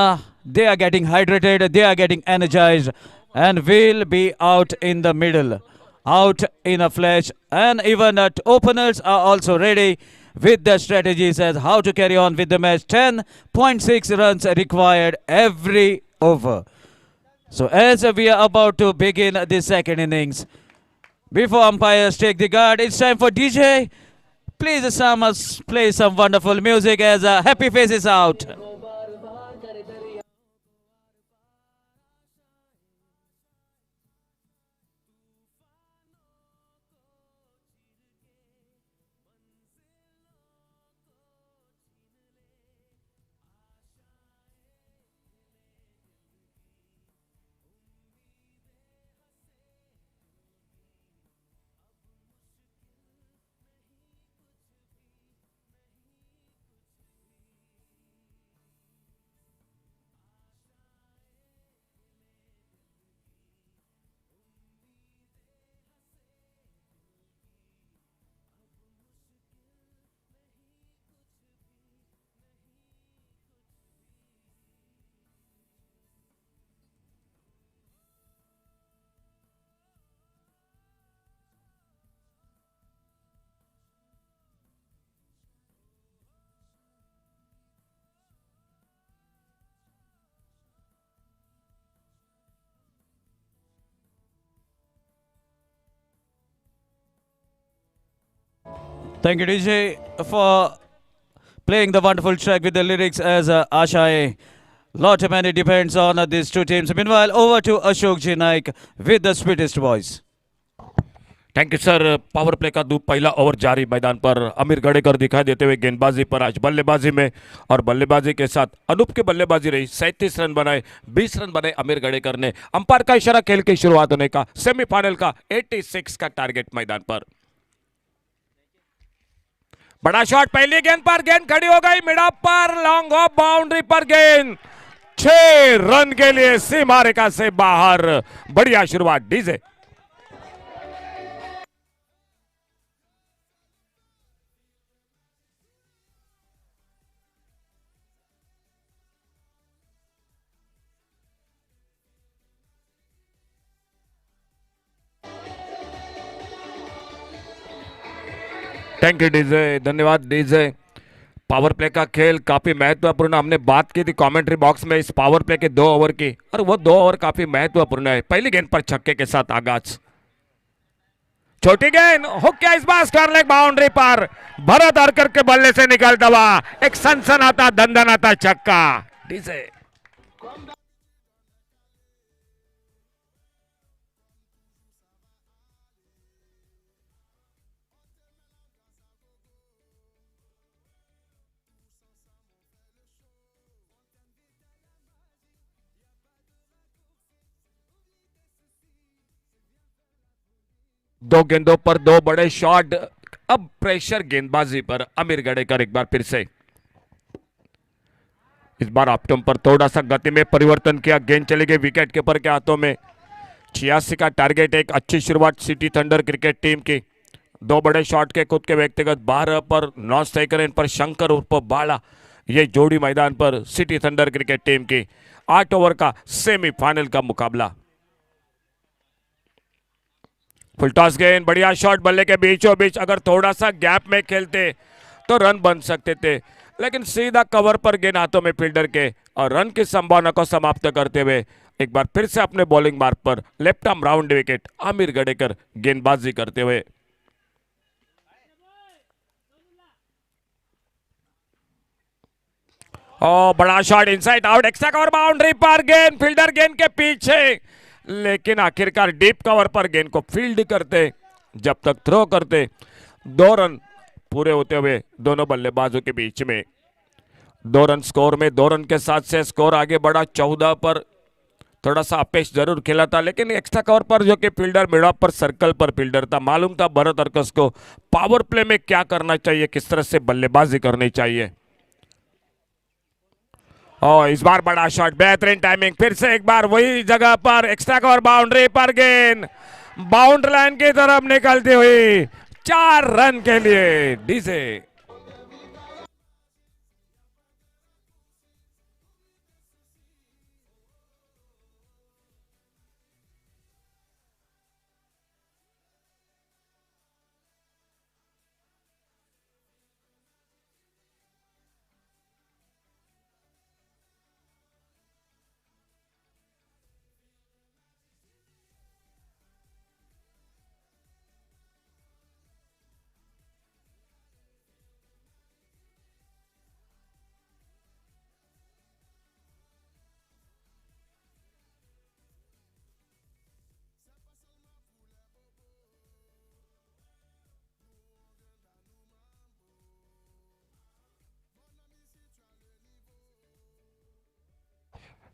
they are getting hydrated, they are getting energized, and will be out in the middle, out in a flash. And even openers are also ready with the strategies as how to carry on with the match. 10.6 runs required every over. So as we are about to begin the second innings, before umpires take the guard, it's time for DJ. Please play some wonderful music as Happy Face is out. Thank you, DJ, for playing the wonderful track with the lyrics as Ashaye. Lot many depends on these two teams. Meanwhile, over to Ashok Ji Naik with the sweetest voice. Thank you sir. Power play का पहला over जारी मैदान पर अमीर गड़ेकर दिखाई देते हुए गेंदबाजी पर आज बल्लेबाजी में और बल्लेबाजी के साथ अनूप की बल्लेबाजी रही। 37 रन बनाए, 20 रन बनाए अमीर गड़ेकर ने। अंपायर का इशारा खेल की शुरुआत होने का, सेमीफाइनल का 86 का टारगेट मैदान पर। बड़ा शॉट, पहली गेंद पर गेंद खड़ी हो गई, मिड ऑफ पर, लॉन्ग ऑफ, बाउंड्री पर गेंद, 6 रन के लिए सीमा रेखा से बाहर। बढ़िया शुरुआत डीजे। थैंक यू डीजे, धन्यवाद डीजे। पावर प्ले का खेल काफी महत्वपूर्ण, हमने बात की थी कमेंट्री बॉक्स में इस पावर प्ले के 2 ओवर की, और वो 2 ओवर काफी महत्वपूर्ण है। पहली गेंद पर छक्के के साथ आगाज, छोटी गेंद हुक क्या इस बार स्क्वायर लेग बाउंड्री पर, भरत हरकर के बल्ले से निकलता हुआ एक सनसनाता दंदनाता छक्का डीजे। दो गेंदों पर 2 बड़े शॉट, अब प्रेशर गेंदबाजी पर अमीर गड़ेकर एक बार फिर से। इस बार ऑप्टम पर थोड़ा सा गति में परिवर्तन किया, गेंद चली गई विकेट कीपर के हाथों में। 86 का टारगेट, एक अच्छी शुरुआत सिटी थंडर क्रिकेट टीम की। 2 बड़े शॉट के खुद के व्यक्तिगत, 12 पर नॉन स्ट्राइकर इन पर शंकर उर्फ बाला, ये जोड़ी मैदान पर सिटी थंडर क्रिकेट टीम की। 8 ओवर का सेमीफाइनल का मुकाबला। फुल टॉस गेंद, बढ़िया शॉट बल्ले के बीचों बीच, अगर थोड़ा सा गैप में खेलते तो रन बन सकते थे, लेकिन सीधा कवर पर गेंद हाथों में फील्डर के, और रन की संभावना को समाप्त करते हुए एक बार फिर से अपने बॉलिंग मार्ग पर left arm round wicket Aamir Gadekar गेंदबाजी करते हुए। ओ बड़ा shot inside out, extra cover boundary पर गेंद, फील्डर गेंद के पीछे, लेकिन आखिरकार डीप कवर पर गेंद को फील्ड करते, जब तक थ्रो करते। 2 रन पूरे होते हुए दोनों बल्लेबाजों के बीच में 2 रन स्कोर में, 2 रन के साथ से स्कोर आगे बढ़ा 14 पर। थोड़ा सा अपेश जरूर खेला था, लेकिन एक्स्ट्रा कवर पर जो कि फील्डर मिड ऑफ पर सर्कल पर फील्डर था, मालूम था भरत अर्कस को पावर प्ले में क्या करना चाहिए, किस तरह से बल्लेबाजी करनी चाहिए। और इस बार बड़ा शॉट, बेहतरीन टाइमिंग, फिर से एक बार वही जगह पर एक्स्ट्रा कवर बाउंड्री पर गेंद बाउंड्री लाइन की तरफ निकलती हुई, 4 रन के लिए DJ.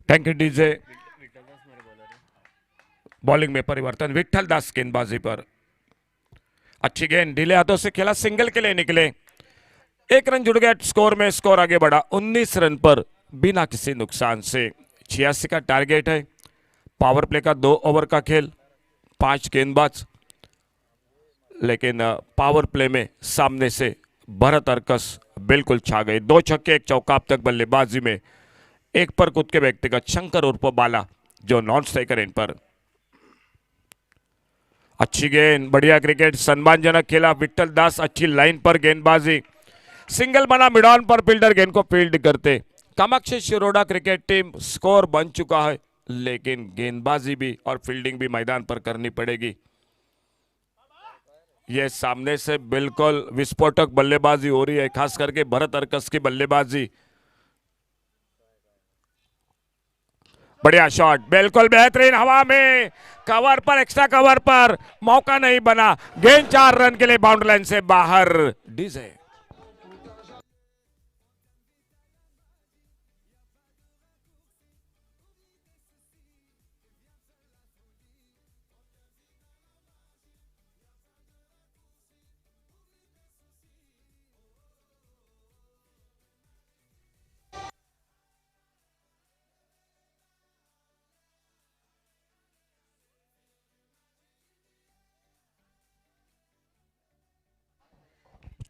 Thank you DJ. Bowling में परिवर्तन, विट्ठल दास गेंदबाजी पर, अच्छी गेंद ढीले हाथों से खेला, सिंगल के लिए निकले, 1 रन जुड़ गया स्कोर में, स्कोर आगे बढ़ा 19 रन पर बिना किसी नुकसान से। 86 का टारगेट है। पावर प्ले का 2 ओवर का खेल, 5 गेंदबाज, लेकिन पावर प्ले में सामने से भरत अर्कस बिल्कुल छा गए। 2 छक्के 1 चौका अब तक बल्लेबाजी में, 1 पर खुद के व्यक्तिगत शंकर उर्फ बाला जो नॉन स्ट्राइकर इन पर। अच्छी गेंद, बढ़िया क्रिकेट, सम्मानजनक खेला विट्ठल दास, अच्छी लाइन पर गेंदबाजी, सिंगल बना मिड ऑन पर, फील्डर गेंद को फील्ड करते। Kamakshi Shiroda cricket team score बन चुका है, लेकिन गेंदबाजी भी और फील्डिंग भी मैदान पर करनी पड़ेगी। यह सामने से बिल्कुल विस्फोटक बल्लेबाजी हो रही है, खास करके भरत अर्कस की बल्लेबाजी। बढ़िया शॉट, बिल्कुल बेहतरीन, हवा में कवर पर, एक्स्ट्रा कवर पर, मौका नहीं बना, गेंद 4 रन के लिए बाउंड्री लाइन से बाहर। डीजे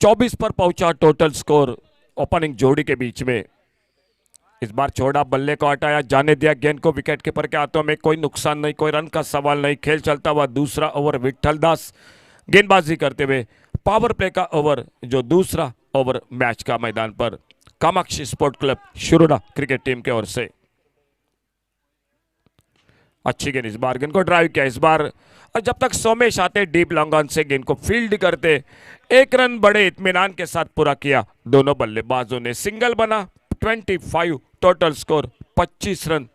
24 पर पहुंचा टोटल स्कोर ओपनिंग जोड़ी के बीच में। इस बार छोड़ा, बल्ले को हटाया, जाने दिया गेंद को विकेट कीपर के हाथों में। कोई नुकसान नहीं, कोई रन का सवाल नहीं। खेल चलता हुआ दूसरा ओवर, विट्ठल दास गेंदबाजी करते हुए। पावर प्ले का ओवर, जो दूसरा ओवर मैच का मैदान पर Kamakshi sport club Shiroda cricket team की ओर से। अच्छी गेंद, इस बार गेंद को ड्राइव किया। इस बार और जब तक सोमेश आते डीप लॉन्ग ऑन से गेंद को फील्ड करते, 1 रन बड़े इत्मीनान के साथ पूरा किया दोनों बल्लेबाजों ने। सिंगल बना, 25 टोटल स्कोर, 25 रन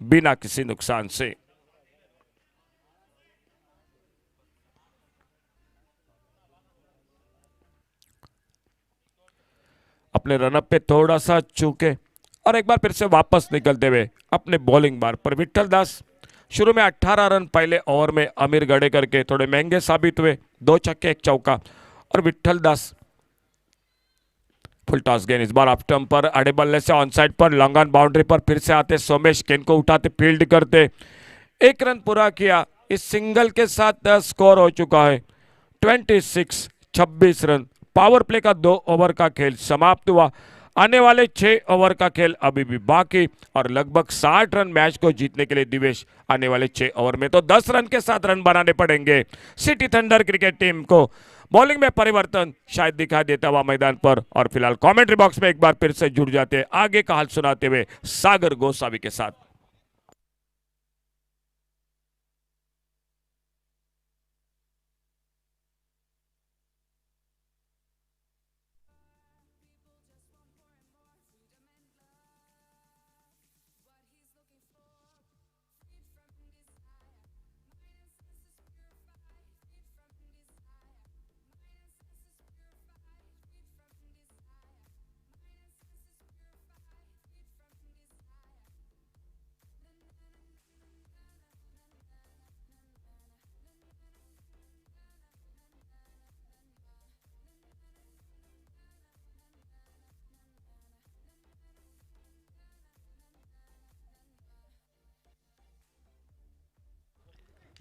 बिना किसी नुकसान से। अपने रनअप पे थोड़ा सा चूके और एक बार फिर से वापस निकलते हुए अपने बॉलिंग बार पर विट्ठल दास। शुरू में 18 रन पहले ओवर में अमीर गड़े करके थोड़े महंगे साबित हुए, 2 छक्के 1 चौका। और विट्ठल दास फुल टॉस गेंद, इस बार ऑफ स्टंप पर अड़े बल्ले से ऑन साइड पर लॉन्ग ऑन बाउंड्री पर फिर से आते सोमेश, गेंद को उठाते फील्ड करते, 1 रन पूरा किया। इस सिंगल के साथ स्कोर हो चुका है 26 रन। पावर प्ले का 2 ओवर का खेल समाप्त हुआ। आने वाले 6 ओवर का खेल अभी भी बाकी और लगभग 60 रन मैच को जीतने के लिए दिवेश आने वाले 6 ओवर में तो 10 रन के साथ रन बनाने पड़ेंगे सिटी थंडर क्रिकेट टीम को। बॉलिंग में परिवर्तन शायद दिखाई देता हुआ मैदान पर। और फिलहाल कमेंट्री बॉक्स में एक बार फिर से जुड़ जाते हैं आगे का हाल सुनाते हुए सागर गोसावी के साथ।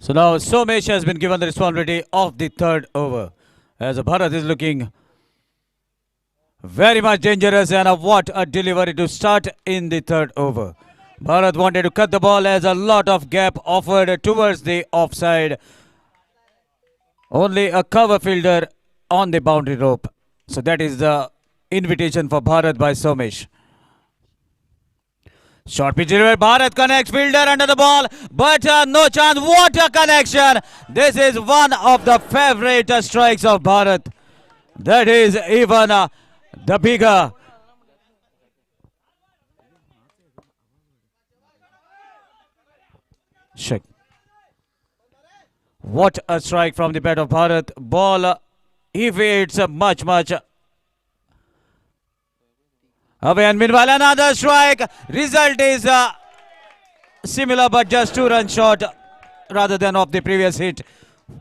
So now Somesh has been given the responsibility of the third over. As Bharat is looking very much dangerous, and what a delivery to start in the third over. Bharat wanted to cut the ball as a lot of gap offered towards the offside. Only a cover fielder on the boundary rope. So that is the invitation for Bharat by Somesh. Short pitch delivery. Bharat connects, fielder under the ball, but no chance. What a connection! This is one of the favorite strikes of Bharat. That is even the bigger. Shake. What a strike from the bat of Bharat. Ball evades much away, and meanwhile another strike. Result is similar but just 2 runs short rather than of the previous hit.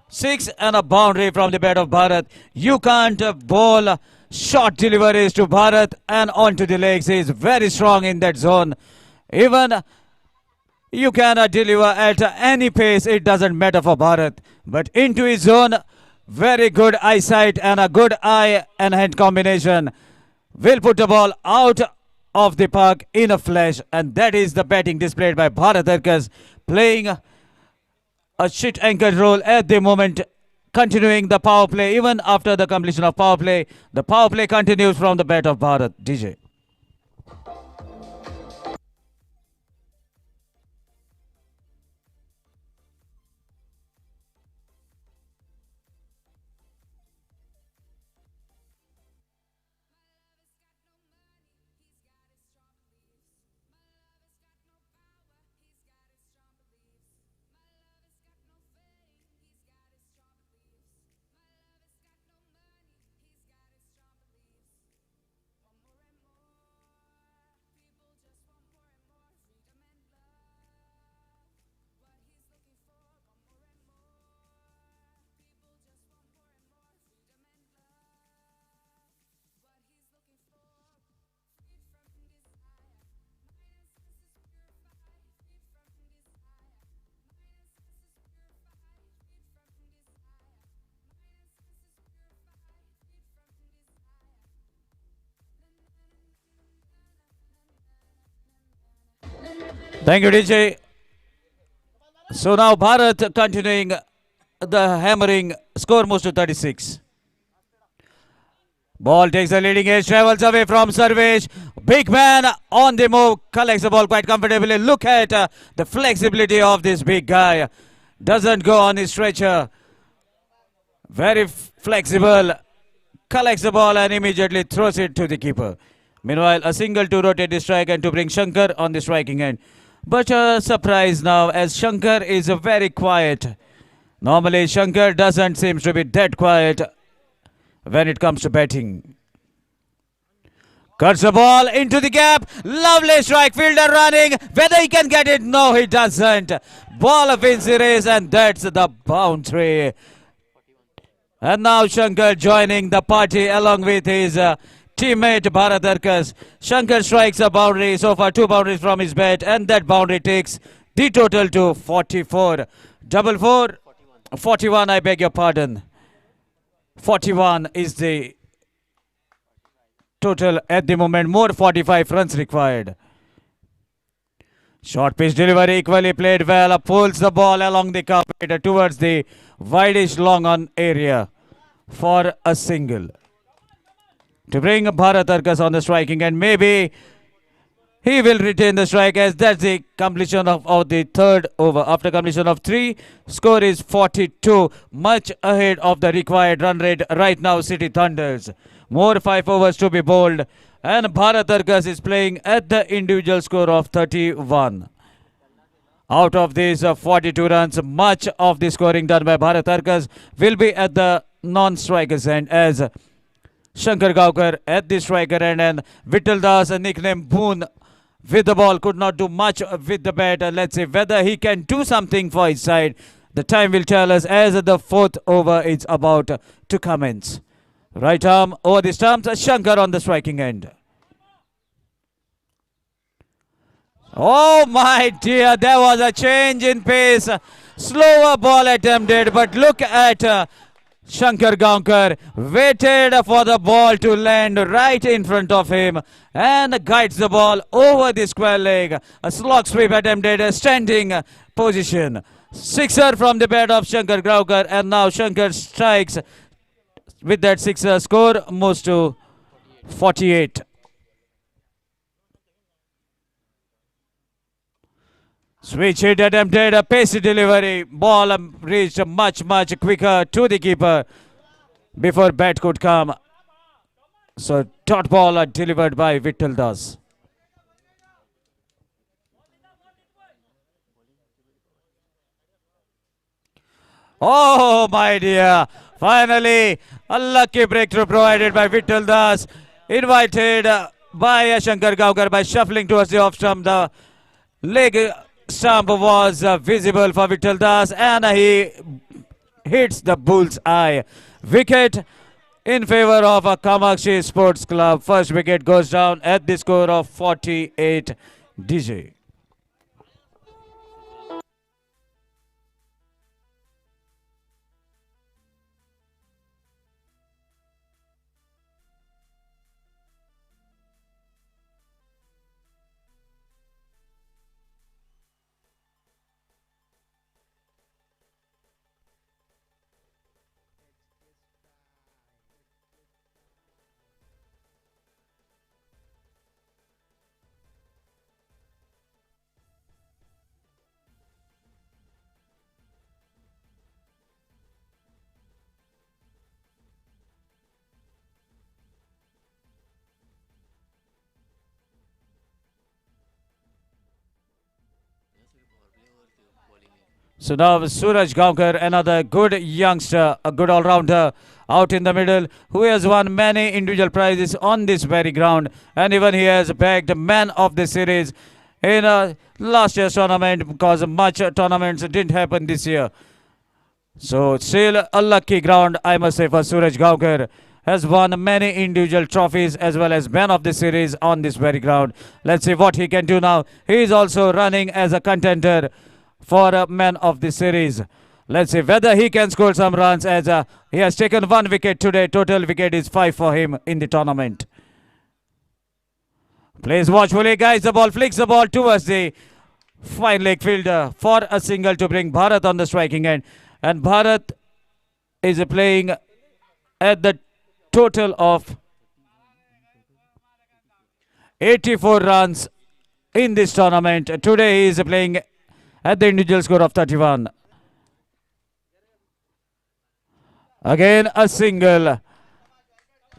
6 and a boundary from the bat of Bharat. You can't bowl short deliveries to Bharat and onto the legs. He is very strong in that zone. Even you can deliver at any pace, it doesn't matter for Bharat. But into his zone, very good eyesight and a good eye and hand combination will put the ball out of the park in a flash. And that is the batting displayed by Bharat Arkas, playing a shit anchored role at the moment, continuing the power play. Even after the completion of power play, the power play continues from the bat of Bharat. DJ. Thank you, DJ. So now Bharat continuing the hammering, score moves to 36. Ball takes the leading edge, travels away from Sarvesh. Big man on the move, collects the ball quite comfortably. Look at the flexibility of this big guy. Doesn't go on his stretcher. Very flexible. Collects the ball and immediately throws it to the keeper. Meanwhile, a single to rotate the strike and to bring Shankar on the striking end. But a surprise now as Shankar is very quiet. Normally Shankar doesn't seem to be that quiet when it comes to batting. Cuts the ball into the gap. Lovely strike. Fielder running. Whether he can get it? No, he doesn't. Ball wins the race and that's the boundary. And now Shankar joining the party along with his teammate Bharat Arkas. Shankar strikes a boundary. So far 2 boundaries from his bat and that boundary takes the total to 44. Double 4. 41, I beg your pardon. 41 is the total at the moment. More 45 runs required. Short pitch delivery equally played well. Pulls the ball along the carpet towards the wideish long on area for a single. To bring Bharat Arkas on the striking and maybe he will retain the strike as that's the completion of the third over. After completion of 3, score is 42. Much ahead of the required run rate right now, City Thunders. More 5 overs to be bowled. And Bharat Arkas is playing at the individual score of 31. Out of these 42 runs, much of the scoring done by Bharat Arkas will be at the non-strikers end as Shankar Gaukar at the striker end and Vittal Das, nicknamed Boon, with the ball could not do much with the bat. Let's see whether he can do something for his side. The time will tell us as the 4th over is about to commence. Right arm over the stumps, Shankar on the striking end. Oh my dear, there was a change in pace. Slower ball attempted, but look at Shankar Gaonkar waited for the ball to land right in front of him and guides the ball over the square leg. A slog sweep attempted, a standing position. Sixer from the bat of Shankar Gaonkar and now Shankar strikes with that sixer. Score moves to 48. Switch hit attempted, a pacey delivery. Ball reached much quicker to the keeper before bat could come. So dot ball delivered by Vittal Das. Oh my dear, finally a lucky breakthrough provided by Vittal Das. Invited by Shankar Gaonkar by shuffling towards the off stump. The leg stump was visible for Vittal Das and he hits the bull's eye. Wicket in favor of Kamaxi Sports Club. First wicket goes down at the score of 48. DJ. So now Suraj Gaonkar, another good youngster, a good all-rounder out in the middle, who has won many individual prizes on this very ground. And even he has bagged man of the series in last year's tournament because much tournaments didn't happen this year. So still a lucky ground, I must say, for Suraj Gaonkar. Has won many individual trophies as well as man of the series on this very ground. Let's see what he can do now. He is also running as a contender for a man of the series. Let's see whether he can score some runs as he has taken 1 wicket today. Total wicket is 5 for him in the tournament. Plays watchfully, guys. The ball flicks the ball towards the Fine leg fielder for a single to bring Bharat on the striking end. And Bharat is playing at the total of 84 runs in this tournament. Today he is playing at the individual score of 31. Again a single.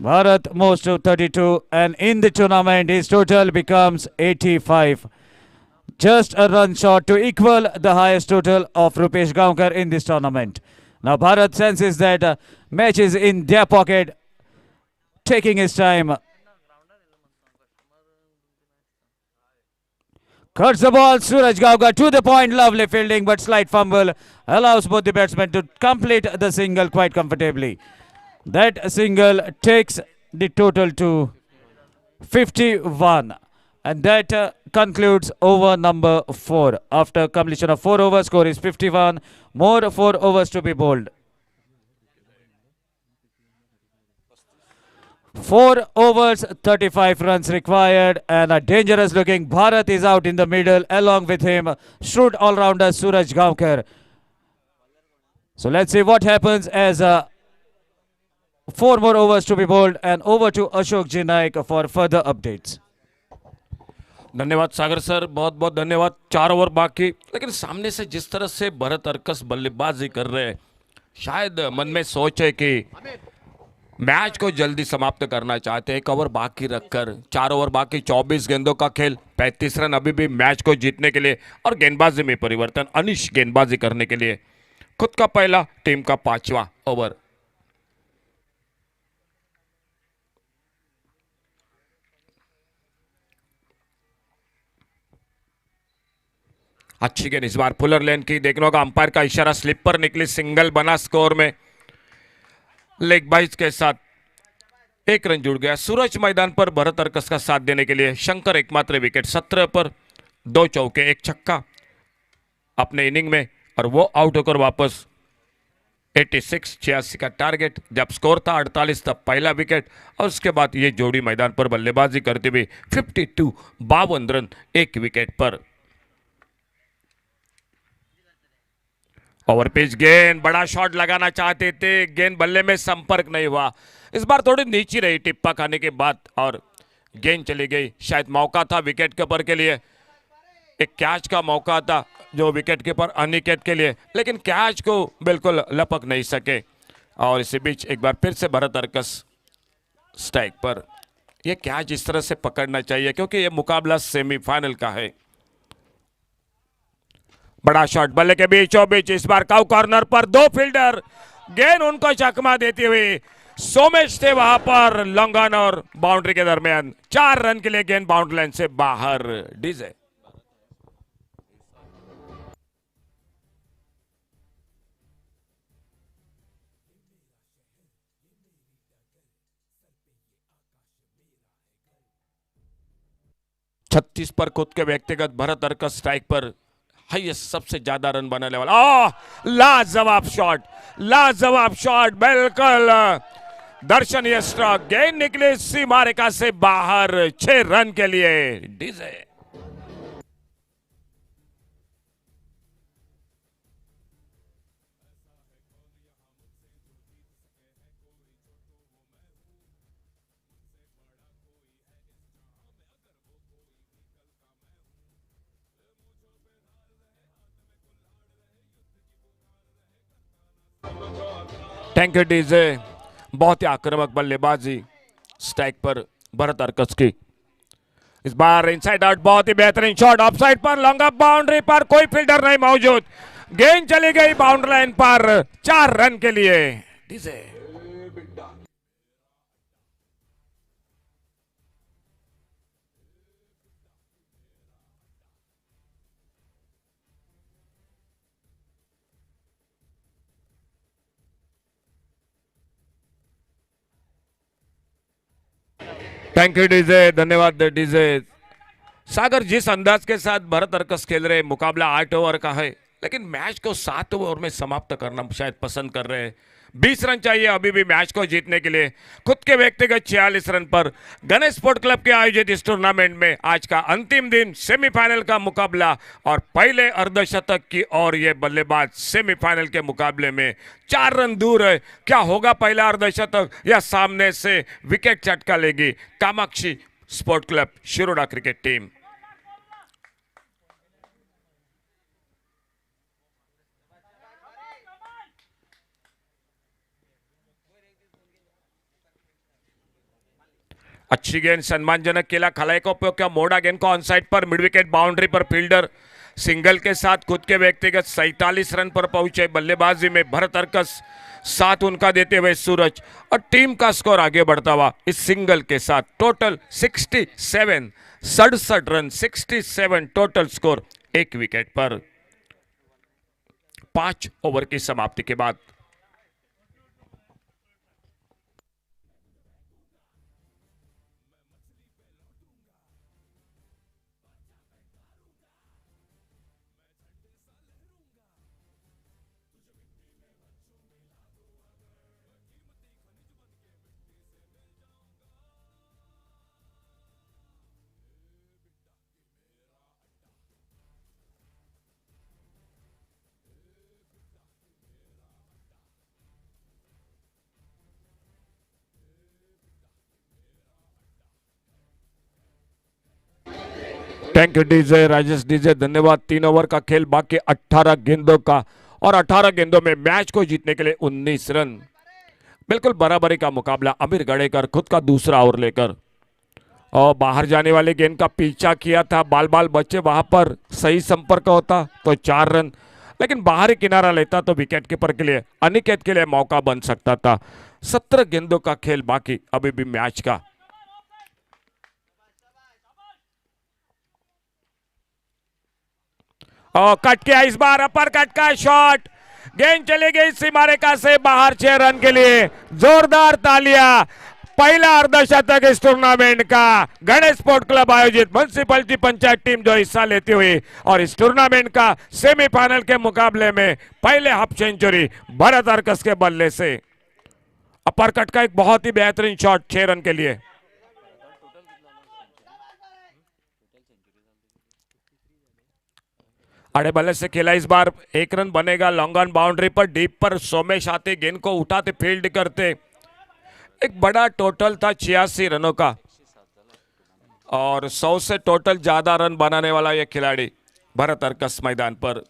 Bharat moves to 32 and in the tournament his total becomes 85. Just a run short to equal the highest total of Rupesh Gaonkar in this tournament. Now Bharat senses that match is in their pocket, taking his time. Cuts the ball, Suraj Gaonkar to the point, lovely fielding but slight fumble allows both the batsmen to complete the single quite comfortably. That single takes the total to 51 and that concludes over number 4. After completion of 4 overs, score is 51, more 4 overs to be bowled. 4 overs, 35 runs required and a dangerous looking Bharat is out in the middle, along with him shrewd all-rounder Suraj Gaonkar. So let's see what happens as 4 more overs to be bowled and over to Ashok Ji Naik for further updates. धन्यवाद सागर sir, बहुत बहुत धन्यवाद। 4 over बाकी, लेकिन सामने से जिस तरह से भरत अर्कस बल्लेबाजी कर रहे हैं, शायद मन में सोच है कि मैच को जल्दी समाप्त करना चाहते हैं। 1 ओवर बाकी रखकर 4 ओवर बाकी, 24 गेंदों का खेल, 35 रन अभी भी मैच को जीतने के लिए और गेंदबाजी में परिवर्तन, अनिश गेंदबाजी करने के लिए। खुद का पहला, टीम का 5वां ओवर। अच्छी गेंद इस बार फुलर लेन की, देखने होगा अंपायर का इशारा, स्लिप पर निकली, सिंगल बना स्कोर में। लेग बाइज के साथ 1 रन जुड़ गया। सूरज मैदान पर भरत अर्कस का साथ देने के लिए। शंकर एकमात्र विकेट, 17 पर 2 चौके 1 छक्का अपने इनिंग में और वो आउट होकर वापस 86 का टारगेट। जब स्कोर था 48 तब पहला विकेट और उसके बाद ये जोड़ी मैदान पर बल्लेबाजी करते हुए 52 रन 1 विकेट पर। ओवर पिच गेंद, बड़ा शॉट लगाना चाहते थे, गेंद बल्ले में संपर्क नहीं हुआ। इस बार थोड़ी नीची रही टिप्पा खाने के बाद और गेंद चली गई। शायद मौका था विकेट कीपर के लिए, एक कैच का मौका था जो विकेट कीपर अनिकेत के लिए, लेकिन कैच को बिल्कुल लपक नहीं सके। और इसी बीच एक बार फिर से भरत अर्कस स्ट्राइक पर। यह कैच इस तरह से पकड़ना चाहिए क्योंकि यह मुकाबला सेमीफाइनल का है। बड़ा शॉट बल्ले के बीचों बीच, इस बार काउ कॉर्नर पर 2 फील्डर, गेंद उनको चकमा देती हुई सोमेश थे वहां पर लॉन्ग ऑन और बाउंड्री के दरमियान। 4 रन के लिए गेंद बाउंड्री लाइन से बाहर। डीजे छत्तीस पर खुद के व्यक्तिगत भरत अर्कस स्ट्राइक पर हाईएस्ट सबसे ज्यादा रन बनाने वाला। लाजवाब शॉट, लाजवाब शॉट, बिल्कुल दर्शनीय स्ट्रोक, गेंद निकली सीमा रेखा से बाहर 6 रन के लिए। DJ thank you DJ. बहुत ही आक्रामक बल्लेबाजी स्ट्राइक पर भरत अर्कस की। इस बार इनसाइड आउट, बहुत ही बेहतरीन शॉट, ऑफसाइड पर, लॉन्ग अप बाउंड्री पर, कोई फील्डर नहीं मौजूद, गेंद चली गई बाउंड्री लाइन पर 4 रन के लिए। डीजे थैंक यू डीजे, धन्यवाद डीजे। सागर, जिस अंदाज के साथ भरत अर्कस खेल रहे, मुकाबला 8 ओवर का है, लेकिन मैच को 7 ओवर में समाप्त करना शायद पसंद कर रहे हैं। 20 रन चाहिए अभी भी मैच को जीतने के लिए। खुद के व्यक्तिगत 46 रन पर गणेश स्पोर्ट क्लब के आयोजित इस टूर्नामेंट में आज का अंतिम दिन सेमीफाइनल का मुकाबला और पहले अर्धशतक की और ये बल्लेबाज सेमीफाइनल के मुकाबले में 4 रन दूर है। क्या होगा पहला अर्धशतक या सामने से विकेट झटका लेगी Kamakshi sport club Shiroda cricket team. अच्छी गेंद सम्मानजनक केला खलाई का उपयोग किया। मोड़ा गेंद को ऑनसाइड पर मिड विकेट बाउंड्री पर फील्डर सिंगल के साथ खुद के व्यक्तिगत 47 रन पर पहुंचे। बल्लेबाजी में भरत अर्कस साथ उनका देते हुए सूरज और टीम का स्कोर आगे बढ़ता हुआ इस सिंगल के साथ total 67 run 67 total score 1 wicket पर 5 ओवर की समाप्ति के बाद। Thank you DJ Rajesh DJ, धन्यवाद। 3 ओवर का खेल बाकी 18 गेंदों का और 18 गेंदों में मैच को जीतने के लिए 19 रन। बिल्कुल बराबरी का मुकाबला। अमीर गड़ेकर खुद का दूसरा ओवर लेकर और बाहर जाने वाले गेंद का पीछा किया था। बाल बाल बच्चे वहां पर सही संपर्क होता तो 4 रन, लेकिन बाहरी किनारा लेता तो विकेट कीपर के लिए अनिकेत के लिए मौका बन सकता था। 17 गेंदों का खेल बाकी अभी भी मैच का। और कट किया इस बार अपर कट का शॉट, गेंद चली गई सीमा रेखा से बाहर 6 रन के लिए। जोरदार तालियां। पहला अर्धशतक इस टूर्नामेंट का गणेश स्पोर्ट क्लब आयोजित म्युनिसिपैलिटी पंचायत टीम जो हिस्सा लेती हुई और इस टूर्नामेंट का सेमीफाइनल के मुकाबले में पहले हाफ सेंचुरी भरत अर्कस के बल्ले से। अपर कट का एक बहुत ही बेहतरीन शॉट 6 रन के लिए। अड़े बल्ले से खेला इस बार 1 रन बनेगा। लॉन्ग ऑन बाउंड्री पर डीप पर सोमेश आते गेंद को उठाते फील्ड करते। एक बड़ा टोटल था 86 रनों का और 100 से टोटल ज्यादा रन बनाने वाला यह खिलाड़ी भरत अर्कस मैदान पर।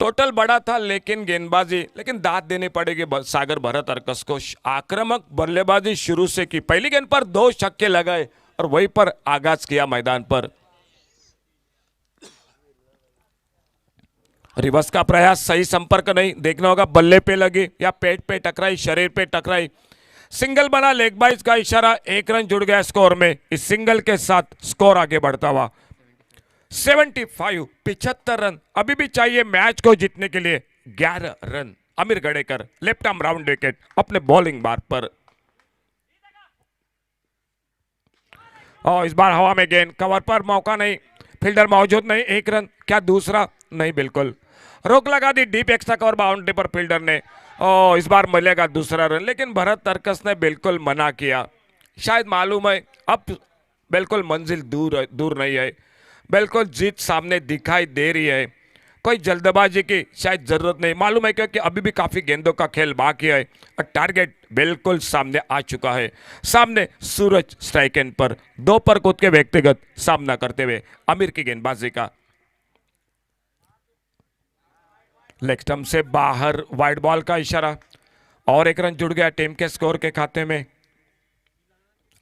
टोटल बड़ा था लेकिन गेंदबाजी लेकिन दाद देनी पड़ेगी सागर भरत अर्कस को। आक्रामक बल्लेबाजी शुरू से की। पहली गेंद पर 2 छक्के लगाए और वहीं पर आगाज किया मैदान पर। रिवर्स का प्रयास, सही संपर्क नहीं, देखना होगा बल्ले पे लगी या पेट पे टकराई, शरीर पे टकराई। सिंगल बना, लेग बाइज का इशारा, 1 रन जुड़ गया स्कोर में। इस सिंगल के साथ स्कोर आगे बढ़ता हुआ 75 रन अभी भी चाहिए मैच को जीतने के लिए। 11 रन। अमीर Gadekar left arm round wicket अपने बॉलिंग मार्ग पर। और इस बार हवा में गेंद, कवर पर मौका नहीं, फील्डर मौजूद नहीं। 1 रन। क्या दूसरा? नहीं, बिल्कुल रोक लगा दी डीप एक्स्ट्रा कवर बाउंड्री पर फील्डर ने। और इस बार मिलेगा दूसरा रन, लेकिन भरत अर्कस ने बिल्कुल मना किया। शायद मालूम है अब बिल्कुल मंजिल दूर नहीं है, बिल्कुल जीत सामने दिखाई दे रही है। कोई जल्दबाजी की शायद जरूरत नहीं। मालूम है क्योंकि अभी भी काफी गेंदों का खेल बाकी है और टारगेट बिल्कुल सामने आ चुका है। सामने सूरज स्ट्राइक एंड पर 2 पर कूद के व्यक्तिगत सामना करते हुए अमीर की गेंदबाजी का। लेग स्टंप से बाहर वाइड बॉल का इशारा और 1 रन जुड़ गया टीम के स्कोर के खाते में।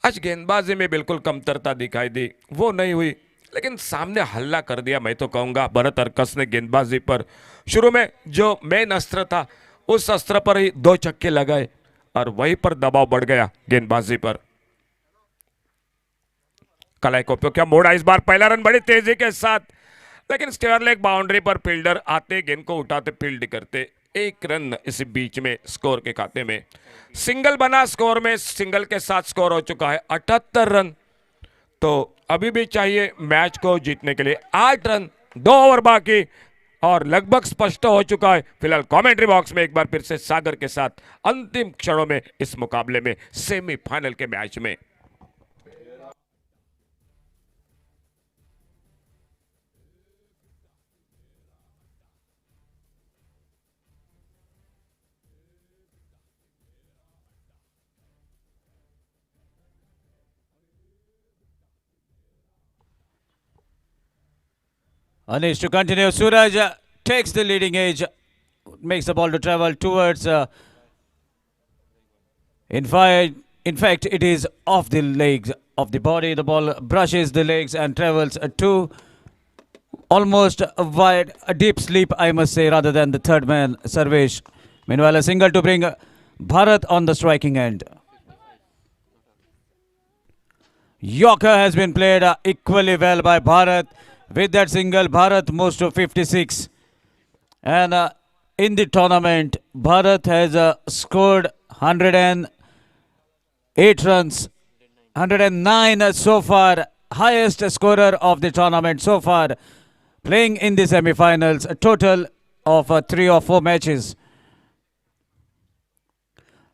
आज गेंदबाजी में बिल्कुल कमतरता दिखाई दी, वो नहीं हुई, लेकिन सामने हल्ला कर दिया मैं तो कहूंगा भरत अर्कस ने गेंदबाजी पर। शुरू में जो मेन अस्त्र था उस अस्त्र पर ही 2 छक्के लगाए और वहीं पर दबाव बढ़ गया गेंदबाजी पर। कलाई को उपयोग किया, मोड़ा इस बार पहला रन बड़ी तेजी के साथ, लेकिन स्क्वायर लेग बाउंड्री पर फील्डर आते गेंद को उठाते फील्ड करते। 1 रन इस बीच में स्कोर के खाते में। सिंगल बना स्कोर में, सिंगल के साथ स्कोर हो चुका है 78 रन। तो अभी भी चाहिए मैच को जीतने के लिए 8 रन। 2 ओवर बाकी और लगभग स्पष्ट हो चुका है। फिलहाल कमेंट्री बॉक्स में एक बार फिर से सागर के साथ अंतिम क्षणों में इस मुकाबले में सेमीफाइनल के मैच में। Anish to continue. Suraj takes the leading edge, makes the ball to travel towards. In fact, it is off the legs of the body. The ball brushes the legs and travels to almost a deep sleep, I must say, rather than the third man, Sarvesh. Meanwhile, a single to bring Bharat on the striking end. Yorker has been played equally well by Bharat. With that single, Bharat moves to 56. And in the tournament, Bharat has scored 108 runs, 109 so far, highest scorer of the tournament so far, playing in the semi-finals, a total of 3 or 4 matches.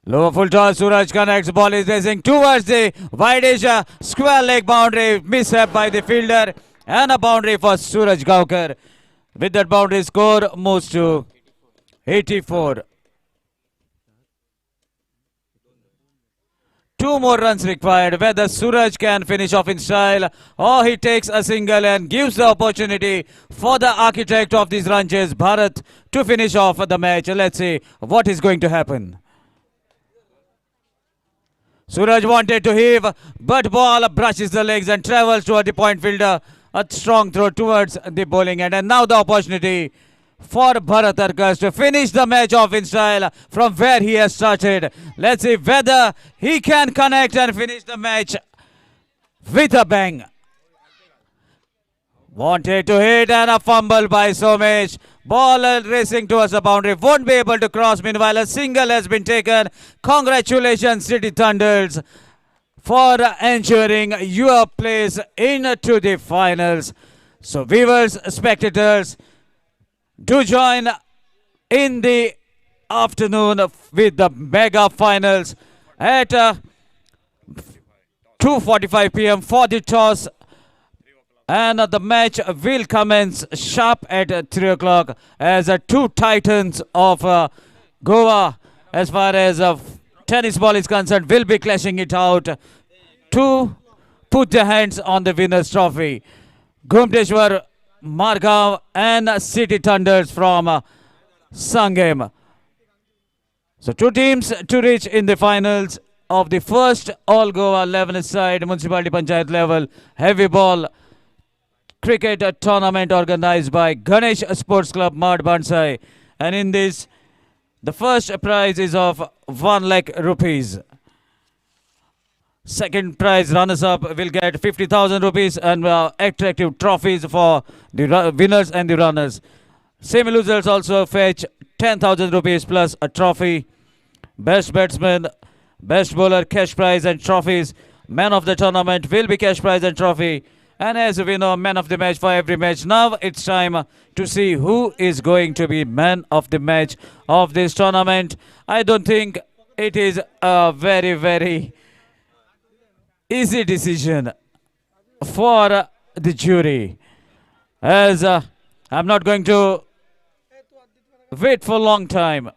Lower full toss, Suraj connects, ball is racing towards the wide-ish square leg boundary, mishap by the fielder, and a boundary for Suraj Gaukar. With that boundary, score moves to 84. 2 more runs required, whether Suraj can finish off in style or he takes a single and gives the opportunity for the architect of these ranches, Bharat, to finish off the match. Let's see what is going to happen. Suraj wanted to heave, but ball brushes the legs and travels toward the point fielder. A strong throw towards the bowling end, and now the opportunity for Bharat Arkas to finish the match off in style from where he has started. Let's see whether he can connect and finish the match with a bang. Wanted to hit and a fumble by Somesh. Ball racing towards the boundary. Won't be able to cross. Meanwhile, a single has been taken. Congratulations, City Thunders, for ensuring your place into the finals. So viewers, spectators, do join in the afternoon with the mega finals at 2:45 p.m. for the toss. And the match will commence sharp at 3 o'clock as two titans of Goa, as far as tennis ball is concerned, will be clashing it out to put their hands on the winner's trophy. Gumteshwar, Margaon and City Thunders from Sangam. So 2 teams to reach in the finals of the first All Goa 11-side Municipality Panchayat level heavy ball cricket tournament organized by Ganesh Sports Club, Mad Bansai. And in this, the first prize is of 1 lakh rupees. Second prize, runners-up, will get 50,000 rupees and attractive trophies for the winners and the runners. Semi-losers also fetch 10,000 rupees plus a trophy. Best batsman, best bowler, cash prize and trophies. Man of the tournament will be cash prize and trophy. And as we know, man of the match for every match. Now it's time to see who is going to be man of the match of this tournament. I don't think it is a very, very easy decision for the jury, as I'm not going to wait for a long time.